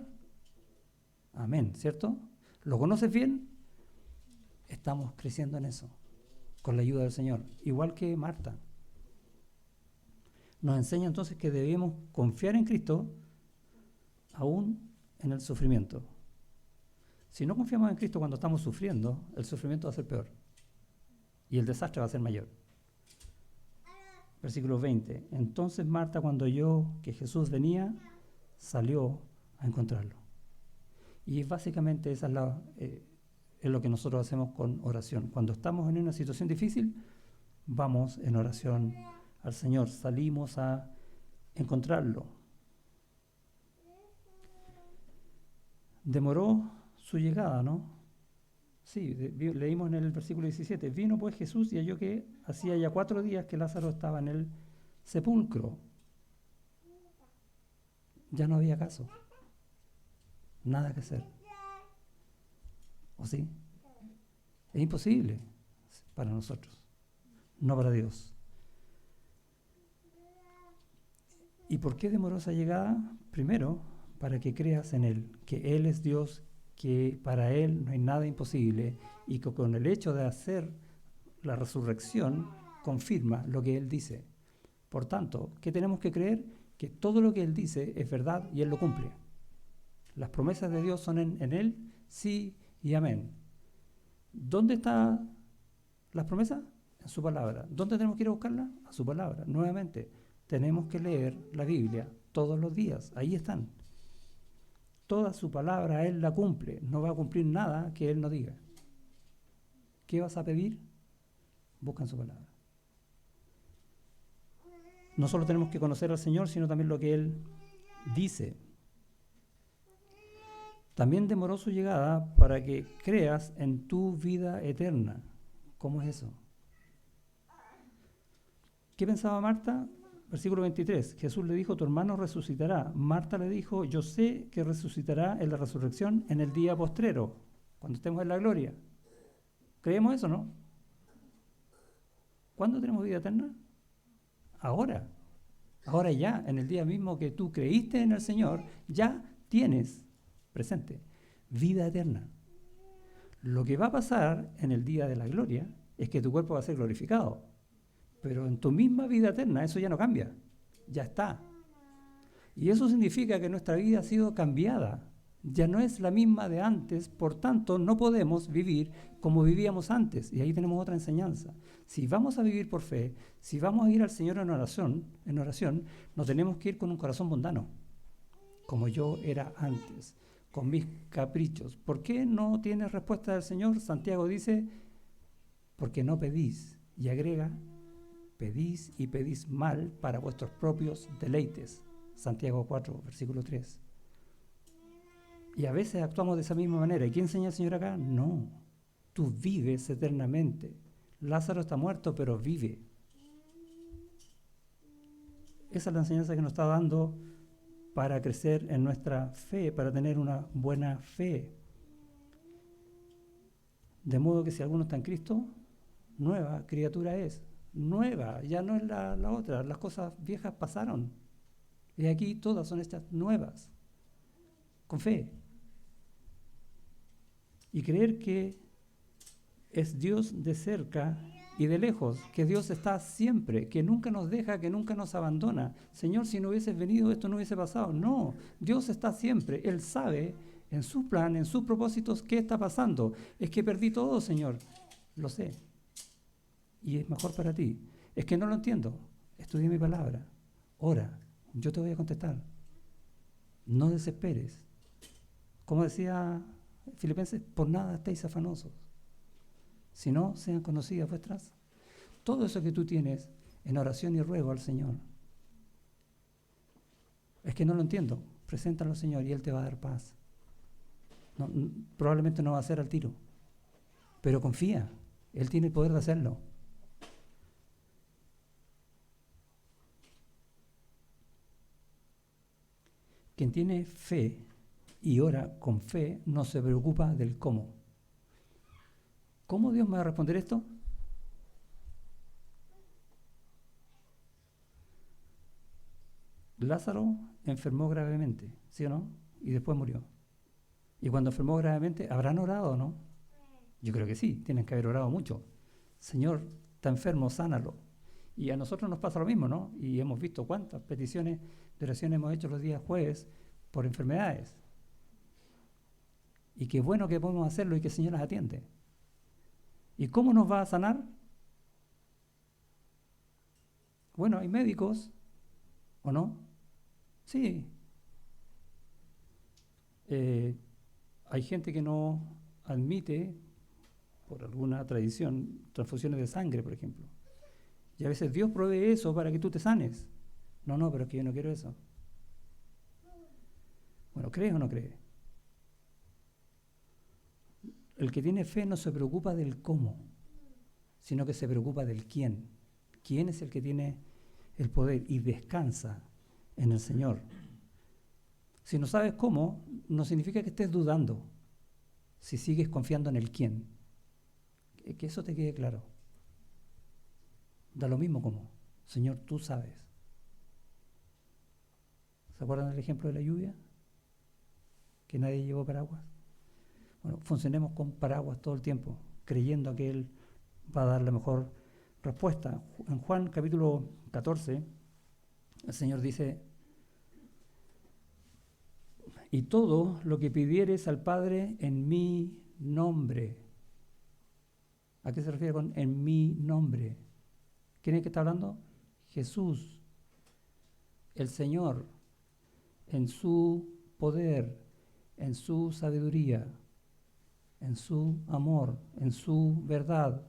Amén, ¿cierto? ¿Lo conoces bien? Estamos creciendo en eso, con la ayuda del Señor, igual que Marta. Nos enseña entonces que debemos confiar en Cristo aún en el sufrimiento. Si no confiamos en Cristo cuando estamos sufriendo, el sufrimiento va a ser peor y el desastre va a ser mayor. Versículo 20. Entonces Marta, cuando oyó que Jesús venía, salió a encontrarlo. Y básicamente esa es lo que nosotros hacemos con oración. Cuando estamos en una situación difícil, vamos en oración al Señor, salimos a encontrarlo. Demoró su llegada, ¿no? Sí, leímos en el versículo 17. Vino pues Jesús y halló que hacía ya 4 días que Lázaro estaba en el sepulcro. Ya no había caso. Nada que hacer. ¿O sí? Es imposible para nosotros, no para Dios. ¿Y por qué demoró esa llegada? Primero, para que creas en Él, que Él es Dios, que para Él no hay nada imposible y que con el hecho de hacer la resurrección confirma lo que Él dice. Por tanto, ¿qué tenemos que creer? Que todo lo que Él dice es verdad y Él lo cumple. Las promesas de Dios son en Él, sí y amén. ¿Dónde están las promesas? En su palabra. ¿Dónde tenemos que ir a buscarlas? A su palabra. Nuevamente, tenemos que leer la Biblia todos los días. Ahí están. Toda su palabra Él la cumple. No va a cumplir nada que Él no diga. ¿Qué vas a pedir? Busca en su palabra. No solo tenemos que conocer al Señor, sino también lo que Él dice. También demoró su llegada para que creas en tu vida eterna. ¿Cómo es eso? ¿Qué pensaba Marta? Versículo 23. Jesús le dijo, tu hermano resucitará. Marta le dijo, yo sé que resucitará en la resurrección en el día postrero, cuando estemos en la gloria. ¿Creemos eso, no? ¿Cuándo tenemos vida eterna? Ahora. Ahora ya, en el día mismo que tú creíste en el Señor, ya tienes presente vida eterna. Lo que va a pasar en el día de la gloria es que tu cuerpo va a ser glorificado. Pero en tu misma vida eterna eso ya no cambia. Ya está. Y eso significa que nuestra vida ha sido cambiada. Ya no es la misma de antes, por tanto no podemos vivir como vivíamos antes. Y ahí tenemos otra enseñanza. Si vamos a vivir por fe, si vamos a ir al Señor en oración, no tenemos que ir con un corazón mundano, como yo era antes, con mis caprichos. ¿Por qué no tienes respuesta del Señor? Santiago dice, porque no pedís. Y agrega, pedís y pedís mal para vuestros propios deleites. Santiago 4, versículo 3. Y a veces actuamos de esa misma manera. ¿Y qué enseña el Señor acá? No. Tú vives eternamente. Lázaro está muerto, pero vive. Esa es la enseñanza que nos está dando para crecer en nuestra fe, para tener una buena fe. De modo que si alguno está en Cristo, nueva criatura es. Nueva, ya no es la otra. Las cosas viejas pasaron. Y aquí todas son estas nuevas. Con fe. Y creer que es Dios de cerca y de lejos, que Dios está siempre, que nunca nos deja, que nunca nos abandona. Señor, si no hubieses venido, esto no hubiese pasado. No, Dios está siempre. Él sabe en su plan, en sus propósitos, qué está pasando. Es que perdí todo, Señor. Lo sé. Y es mejor para ti. Es que no lo entiendo. Estudia mi palabra. Ora. Yo te voy a contestar. No desesperes. Como decía Filipenses, por nada estéis afanosos. Si no, sean conocidas vuestras. Todo eso que tú tienes en oración y ruego al Señor. Es que no lo entiendo. Preséntalo al Señor y Él te va a dar paz. No, probablemente no va a ser al tiro. Pero confía. Él tiene el poder de hacerlo. Quien tiene fe y ora con fe no se preocupa del cómo. ¿Cómo Dios me va a responder esto? Lázaro enfermó gravemente, ¿sí o no? Y después murió. Y cuando enfermó gravemente, ¿habrán orado o no? Yo creo que sí, tienen que haber orado mucho. Señor, está enfermo, sánalo. Y a nosotros nos pasa lo mismo, ¿no? Y hemos visto cuántas peticiones de oración hemos hecho los días jueves por enfermedades. Y qué bueno que podemos hacerlo y que el Señor las atiende. ¿Y cómo nos va a sanar? Bueno, hay médicos, ¿o no? Sí. Hay gente que no admite, por alguna tradición, transfusiones de sangre, por ejemplo. Y a veces Dios provee eso para que tú te sanes. No, pero es que yo no quiero eso. Bueno, ¿crees o no crees? El que tiene fe no se preocupa del cómo, sino que se preocupa del quién. ¿Quién es el que tiene el poder y descansa en el Señor. Si no sabes cómo, no significa que estés dudando. Si sigues confiando en el quién. Que eso te quede claro. Da lo mismo cómo. Señor, tú sabes. ¿Se acuerdan del ejemplo de la lluvia? Que nadie llevó paraguas. Bueno, funcionemos con paraguas todo el tiempo, creyendo que Él va a dar la mejor respuesta. En Juan capítulo 14, el Señor dice: y todo lo que pidieres al Padre en mi nombre. ¿A qué se refiere con en mi nombre? ¿Quién es el que está hablando? Jesús, el Señor, en su poder, en su sabiduría, en su amor, en su verdad.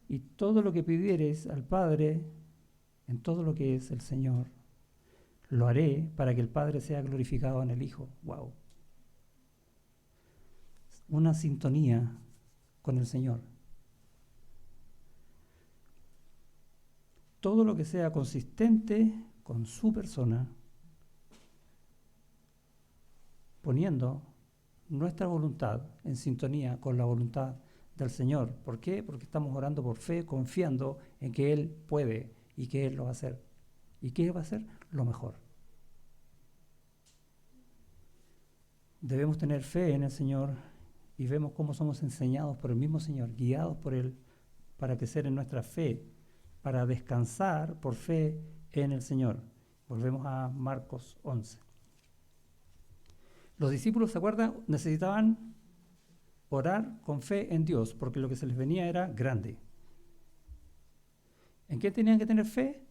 Y todo lo que pidieres al Padre, en todo lo que es el Señor, lo haré para que el Padre sea glorificado en el Hijo. ¡Wow! Una sintonía con el Señor. Todo lo que sea consistente con su persona, poniendo nuestra voluntad en sintonía con la voluntad del Señor. ¿Por qué? Porque estamos orando por fe, confiando en que Él puede y que Él lo va a hacer. ¿Y qué va a hacer? Lo mejor. Debemos tener fe en el Señor y vemos cómo somos enseñados por el mismo Señor, guiados por Él para crecer en nuestra fe, para descansar por fe en el Señor. Volvemos a Marcos 11. Los discípulos, ¿se acuerdan? Necesitaban orar con fe en Dios, porque lo que se les venía era grande. ¿En qué tenían que tener fe?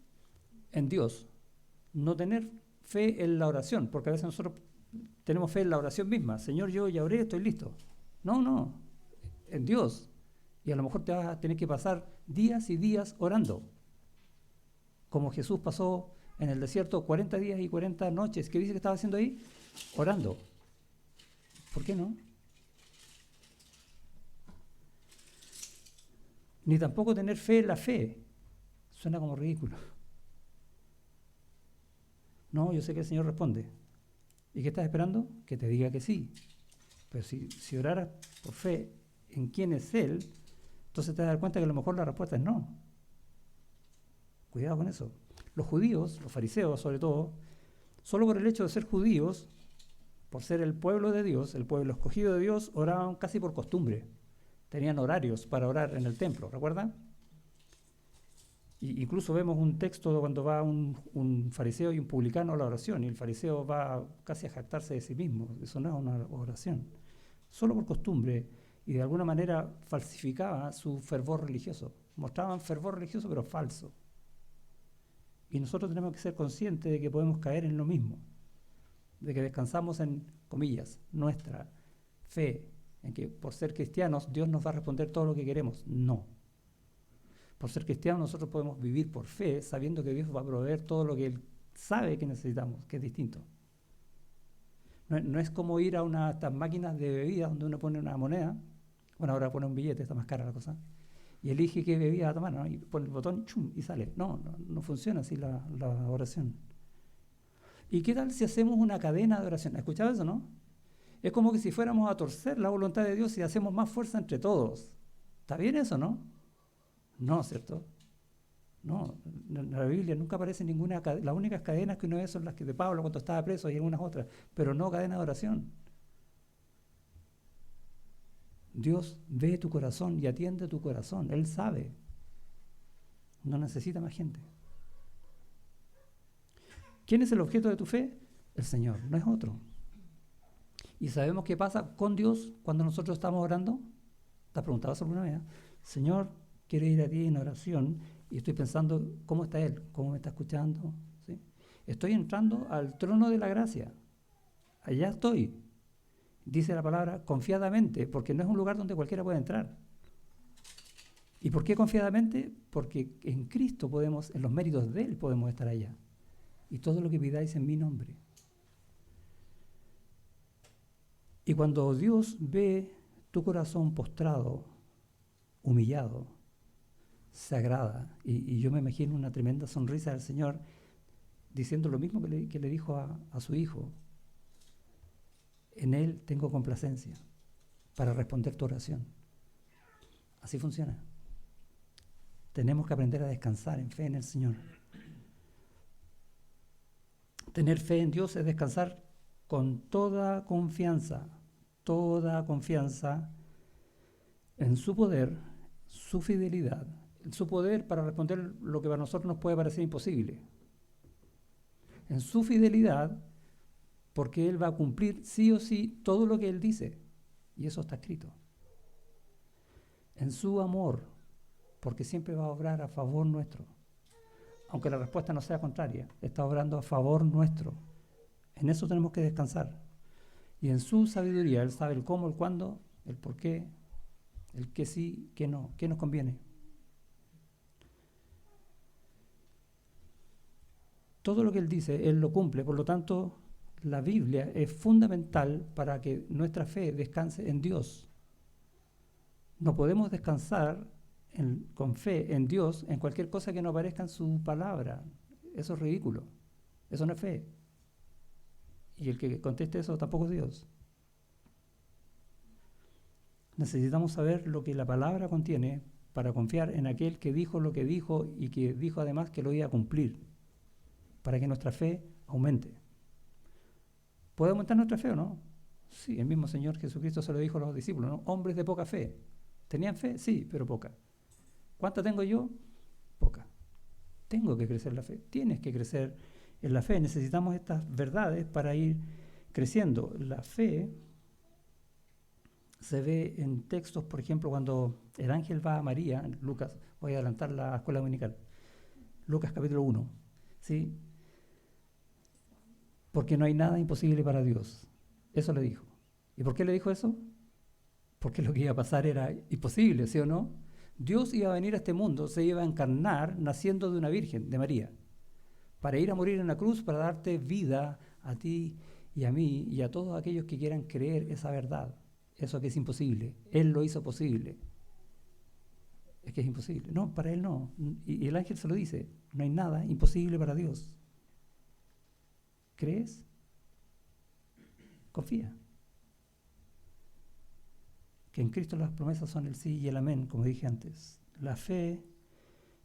En Dios. No tener fe en la oración, porque a veces nosotros tenemos fe en la oración misma. Señor, yo ya oré, estoy listo. No, en Dios. Y a lo mejor te vas a tener que pasar días y días orando. Como Jesús pasó en el desierto 40 días y 40 noches. ¿Qué dice que estaba haciendo ahí? Orando. ¿Por qué no? Ni tampoco tener fe en la fe. Suena como ridículo. No, yo sé que el Señor responde. ¿Y qué estás esperando? Que te diga que sí. Pero si oraras por fe en quién es Él, entonces te vas a dar cuenta que a lo mejor la respuesta es no. Cuidado con eso. Los judíos, los fariseos sobre todo, solo por el hecho de ser judíos, por ser el pueblo de Dios, el pueblo escogido de Dios, oraban casi por costumbre. Tenían horarios para orar en el templo, ¿recuerdan? Y incluso vemos un texto cuando va un fariseo y un publicano a la oración, y el fariseo va casi a jactarse de sí mismo. Eso no es una oración. Solo por costumbre, y de alguna manera falsificaba su fervor religioso. Mostraban fervor religioso, pero falso. Y nosotros tenemos que ser conscientes de que podemos caer en lo mismo, de que descansamos en, comillas, nuestra fe, en que por ser cristianos Dios nos va a responder todo lo que queremos. No. Por ser cristianos nosotros podemos vivir por fe, sabiendo que Dios va a proveer todo lo que Él sabe que necesitamos, que es distinto. No es como ir a estas máquinas de bebidas donde uno pone una moneda, bueno, ahora pone un billete, está más cara la cosa, y elige qué bebida va a tomar, ¿no? Y pone el botón, chum, y sale. No funciona así la oración. ¿Y qué tal si hacemos una cadena de oración? ¿Has escuchado eso, no? Es como que si fuéramos a torcer la voluntad de Dios y hacemos más fuerza entre todos. ¿Está bien eso, no? No, ¿cierto? No, en la Biblia nunca aparece ninguna cadena. Las únicas cadenas que uno ve son las que de Pablo cuando estaba preso y algunas otras, pero no cadena de oración. Dios ve tu corazón y atiende tu corazón. Él sabe. No necesita más gente. ¿Quién es el objeto de tu fe? El Señor, no es otro. ¿Y sabemos qué pasa con Dios cuando nosotros estamos orando? ¿Te has preguntado eso alguna vez? Señor, quiero ir a ti en oración y estoy pensando cómo está Él, cómo me está escuchando. ¿Sí? Estoy entrando al trono de la gracia. Allá estoy. Dice la palabra confiadamente, porque no es un lugar donde cualquiera puede entrar. ¿Y por qué confiadamente? Porque en Cristo podemos, en los méritos de Él podemos estar allá. Y todo lo que pidáis en mi nombre. Y cuando Dios ve tu corazón postrado, humillado, se agrada. Y yo me imagino una tremenda sonrisa del Señor diciendo lo mismo que le dijo a su hijo. En Él tengo complacencia para responder tu oración. Así funciona. Tenemos que aprender a descansar en fe en el Señor. Tener fe en Dios es descansar con toda confianza en su poder, su fidelidad, su poder para responder lo que para nosotros nos puede parecer imposible. En su fidelidad, porque Él va a cumplir sí o sí todo lo que Él dice. Y eso está escrito. En su amor, porque siempre va a obrar a favor nuestro. Aunque la respuesta no sea contraria, está obrando a favor nuestro. En eso tenemos que descansar. Y en su sabiduría, Él sabe el cómo, el cuándo, el por qué, el qué sí, qué no, qué nos conviene. Todo lo que Él dice, Él lo cumple. Por lo tanto, la Biblia es fundamental para que nuestra fe descanse en Dios. No podemos descansar con fe en Dios en cualquier cosa que no aparezca en su palabra. Eso es ridículo. Eso no es fe. Y el que conteste eso tampoco es Dios. Necesitamos saber lo que la palabra contiene para confiar en aquel que dijo lo que dijo y que dijo además que lo iba a cumplir, para que nuestra fe aumente. ¿Puede aumentar nuestra fe o no? Sí, el mismo Señor Jesucristo se lo dijo a los discípulos, ¿no? Hombres de poca fe. ¿Tenían fe? Sí, pero poca. ¿Cuánta tengo yo? Poca. Tengo que crecer la fe. Tienes que crecer en la fe. Necesitamos estas verdades para ir creciendo. La fe se ve en textos, por ejemplo, cuando el ángel va a María, en Lucas, voy a adelantar la escuela dominical, Lucas capítulo 1, ¿sí? Porque no hay nada imposible para Dios. Eso le dijo. ¿Y por qué le dijo eso? Porque lo que iba a pasar era imposible, ¿sí o no? Dios iba a venir a este mundo, se iba a encarnar naciendo de una virgen, de María, para ir a morir en la cruz, para darte vida a ti y a mí y a todos aquellos que quieran creer esa verdad. Eso que es imposible. Él lo hizo posible. Es que es imposible. No, para Él no. Y el ángel se lo dice, no hay nada imposible para Dios. ¿Crees? Confía. Que en Cristo las promesas son el sí y el amén, como dije antes. La fe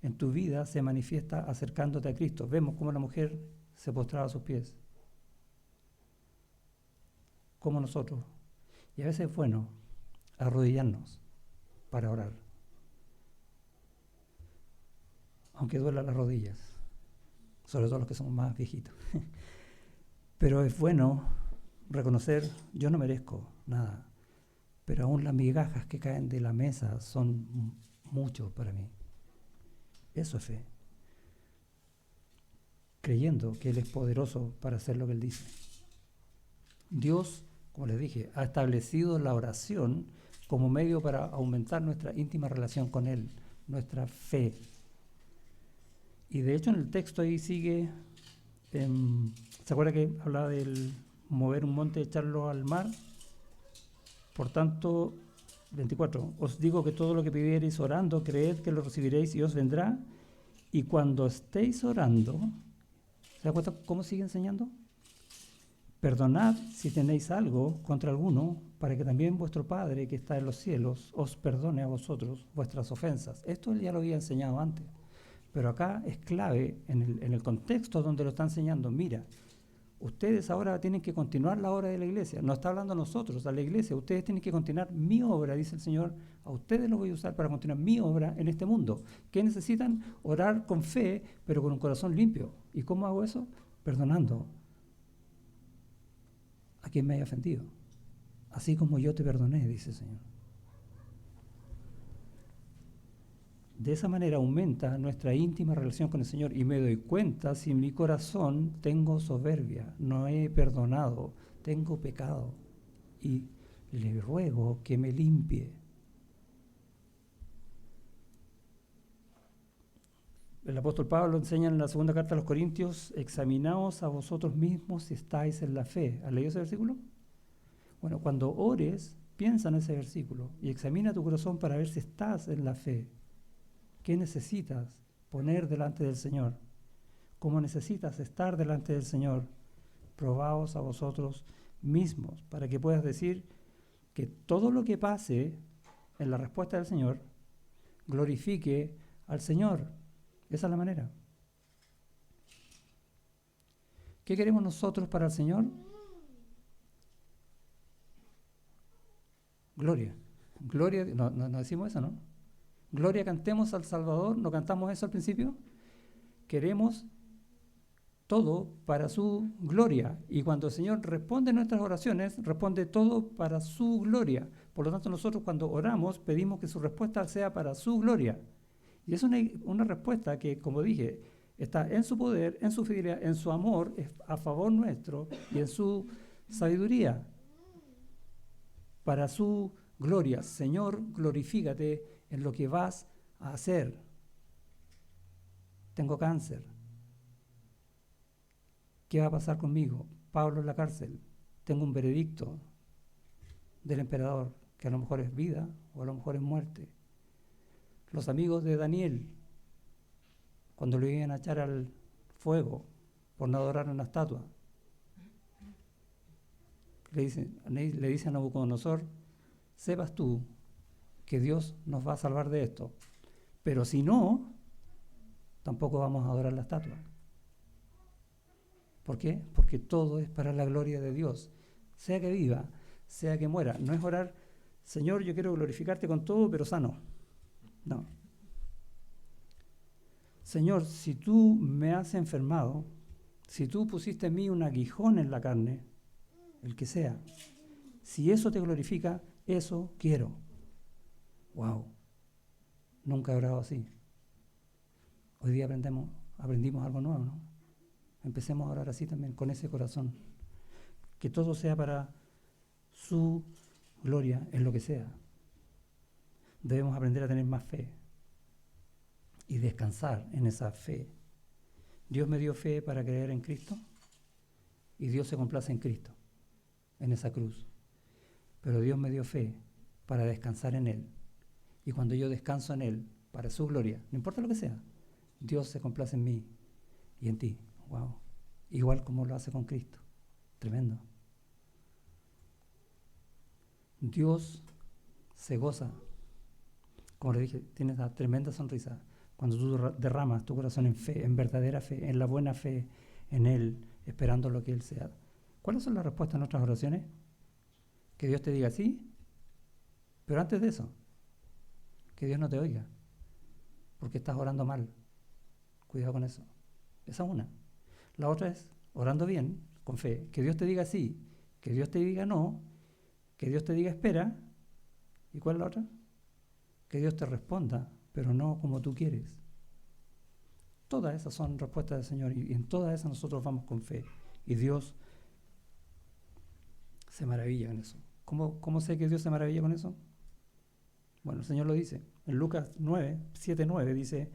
en tu vida se manifiesta acercándote a Cristo. Vemos cómo la mujer se postraba a sus pies. Como nosotros. Y a veces es bueno arrodillarnos para orar. Aunque duela las rodillas. Sobre todo los que somos más viejitos. Pero es bueno reconocer, yo no merezco nada. Pero aún las migajas que caen de la mesa son mucho para mí. Eso es fe. Creyendo que Él es poderoso para hacer lo que Él dice. Dios, como les dije, ha establecido la oración como medio para aumentar nuestra íntima relación con Él, nuestra fe. Y de hecho en el texto ahí sigue, ¿se acuerda que hablaba del mover un monte y echarlo al mar? Por tanto, 24, os digo que todo lo que pidiereis orando, creed que lo recibiréis y os vendrá. Y cuando estéis orando, ¿se da cuenta cómo sigue enseñando? Perdonad si tenéis algo contra alguno, para que también vuestro Padre que está en los cielos os perdone a vosotros vuestras ofensas. Esto él ya lo había enseñado antes, pero acá es clave en el contexto donde lo está enseñando. Mira, ustedes ahora tienen que continuar la obra de la iglesia. No está hablando a nosotros, a la iglesia. Ustedes tienen que continuar mi obra, dice el Señor. A ustedes los voy a usar para continuar mi obra en este mundo. ¿Qué necesitan? Orar con fe, pero con un corazón limpio. ¿Y cómo hago eso? Perdonando a quien me haya ofendido. Así como yo te perdoné, dice el Señor. De esa manera aumenta nuestra íntima relación con el Señor y me doy cuenta si en mi corazón tengo soberbia, no he perdonado, tengo pecado y le ruego que me limpie. El apóstol Pablo enseña en la segunda carta a los Corintios, examinaos a vosotros mismos si estáis en la fe. ¿Has leído ese versículo? Bueno, cuando ores, piensa en ese versículo y examina tu corazón para ver si estás en la fe. ¿Qué necesitas poner delante del Señor? ¿Cómo necesitas estar delante del Señor? Probaos a vosotros mismos, para que puedas decir que todo lo que pase en la respuesta del Señor glorifique al Señor. Esa es la manera. ¿Qué queremos nosotros para el Señor? Gloria. Gloria, no decimos eso, ¿no? Gloria, cantemos al Salvador, ¿no cantamos eso al principio? Queremos todo para su gloria. Y cuando el Señor responde nuestras oraciones, responde todo para su gloria. Por lo tanto, nosotros cuando oramos pedimos que su respuesta sea para su gloria. Y es una respuesta que, como dije, está en su poder, en su fidelidad, en su amor a favor nuestro y en su sabiduría. Para su gloria. Señor, glorifícate en lo que vas a hacer. Tengo cáncer. ¿Qué va a pasar conmigo? Pablo en la cárcel. Tengo un veredicto del emperador, que a lo mejor es vida o a lo mejor es muerte. Los amigos de Daniel, cuando lo iban a echar al fuego por no adorar una estatua, le dice a Nabucodonosor, sepas tú que Dios nos va a salvar de esto, pero si no, tampoco vamos a adorar la estatua. ¿Por qué? Porque todo es para la gloria de Dios, sea que viva, sea que muera. No es orar, Señor, yo quiero glorificarte con todo, pero sano. No. Señor, si tú me has enfermado, si tú pusiste en mí un aguijón en la carne, el que sea, si eso te glorifica, eso quiero. Wow. Nunca he orado así. Hoy día aprendimos algo nuevo, ¿no? Empecemos a orar así también, con ese corazón. Que todo sea para su gloria en lo que sea. Debemos aprender a tener más fe y descansar en esa fe. Dios me dio fe para creer en Cristo y Dios se complace en Cristo, en esa cruz. Pero Dios me dio fe para descansar en Él. Y cuando yo descanso en Él, para su gloria, no importa lo que sea, Dios se complace en mí y en ti. Wow. Igual como lo hace con Cristo. Tremendo. Dios se goza. Como le dije, tiene esa tremenda sonrisa cuando tú derramas tu corazón en fe, en verdadera fe, en la buena fe, en Él, esperando lo que Él sea. ¿Cuáles son las respuestas a nuestras oraciones? Que Dios te diga sí, pero antes de eso, que Dios no te oiga, porque estás orando mal. Cuidado con eso. Esa es una. La otra es, orando bien, con fe, que Dios te diga sí, que Dios te diga no, que Dios te diga espera. ¿Y cuál es la otra? Que Dios te responda, pero no como tú quieres. Todas esas son respuestas del Señor y en todas esas nosotros vamos con fe. Y Dios se maravilla con eso. ¿Cómo sé que Dios se maravilla con eso? Bueno, el Señor lo dice. En Lucas 7:9 dice,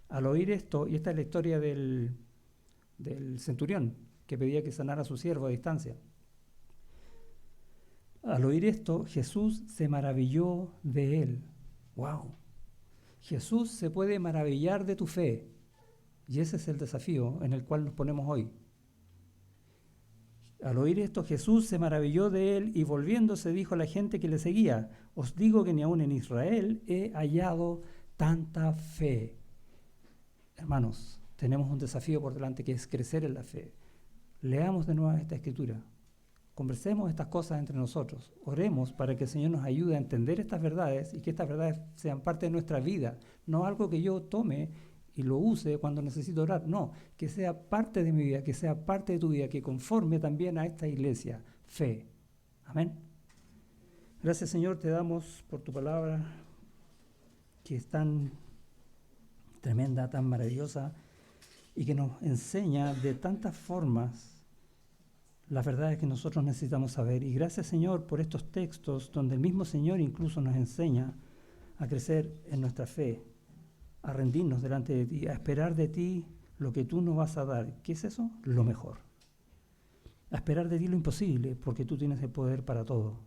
al oír esto, y esta es la historia del centurión que pedía que sanara a su siervo a distancia. Al oír esto, Jesús se maravilló de él. ¡Wow! Jesús se puede maravillar de tu fe. Y ese es el desafío en el cual nos ponemos hoy. Al oír esto, Jesús se maravilló de él y volviéndose dijo a la gente que le seguía, os digo que ni aun en Israel he hallado tanta fe. Hermanos, tenemos un desafío por delante que es crecer en la fe. Leamos de nuevo esta escritura. Conversemos estas cosas entre nosotros. Oremos para que el Señor nos ayude a entender estas verdades y que estas verdades sean parte de nuestra vida. No algo que yo tome y lo use cuando necesito orar. No, que sea parte de mi vida, que sea parte de tu vida, que conforme también a esta iglesia. Fe. Amén. Gracias, Señor, te damos por tu palabra que es tan tremenda, tan maravillosa y que nos enseña de tantas formas las verdades que nosotros necesitamos saber. Y gracias, Señor, por estos textos donde el mismo Señor incluso nos enseña a crecer en nuestra fe, a rendirnos delante de ti, a esperar de ti lo que tú nos vas a dar. ¿Qué es eso? Lo mejor. A esperar de ti lo imposible, porque tú tienes el poder para todo.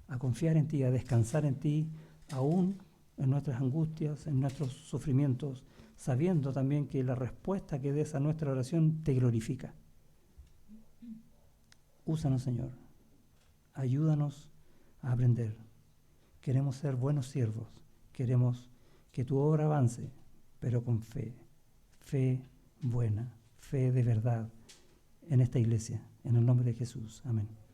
A confiar en ti, a descansar en ti, aún en nuestras angustias, en nuestros sufrimientos, sabiendo también que la respuesta que des a nuestra oración te glorifica. Úsanos, Señor. Ayúdanos a aprender. Queremos ser buenos siervos. Queremos que tu obra avance, pero con fe. Fe buena, fe de verdad en esta iglesia. En el nombre de Jesús. Amén.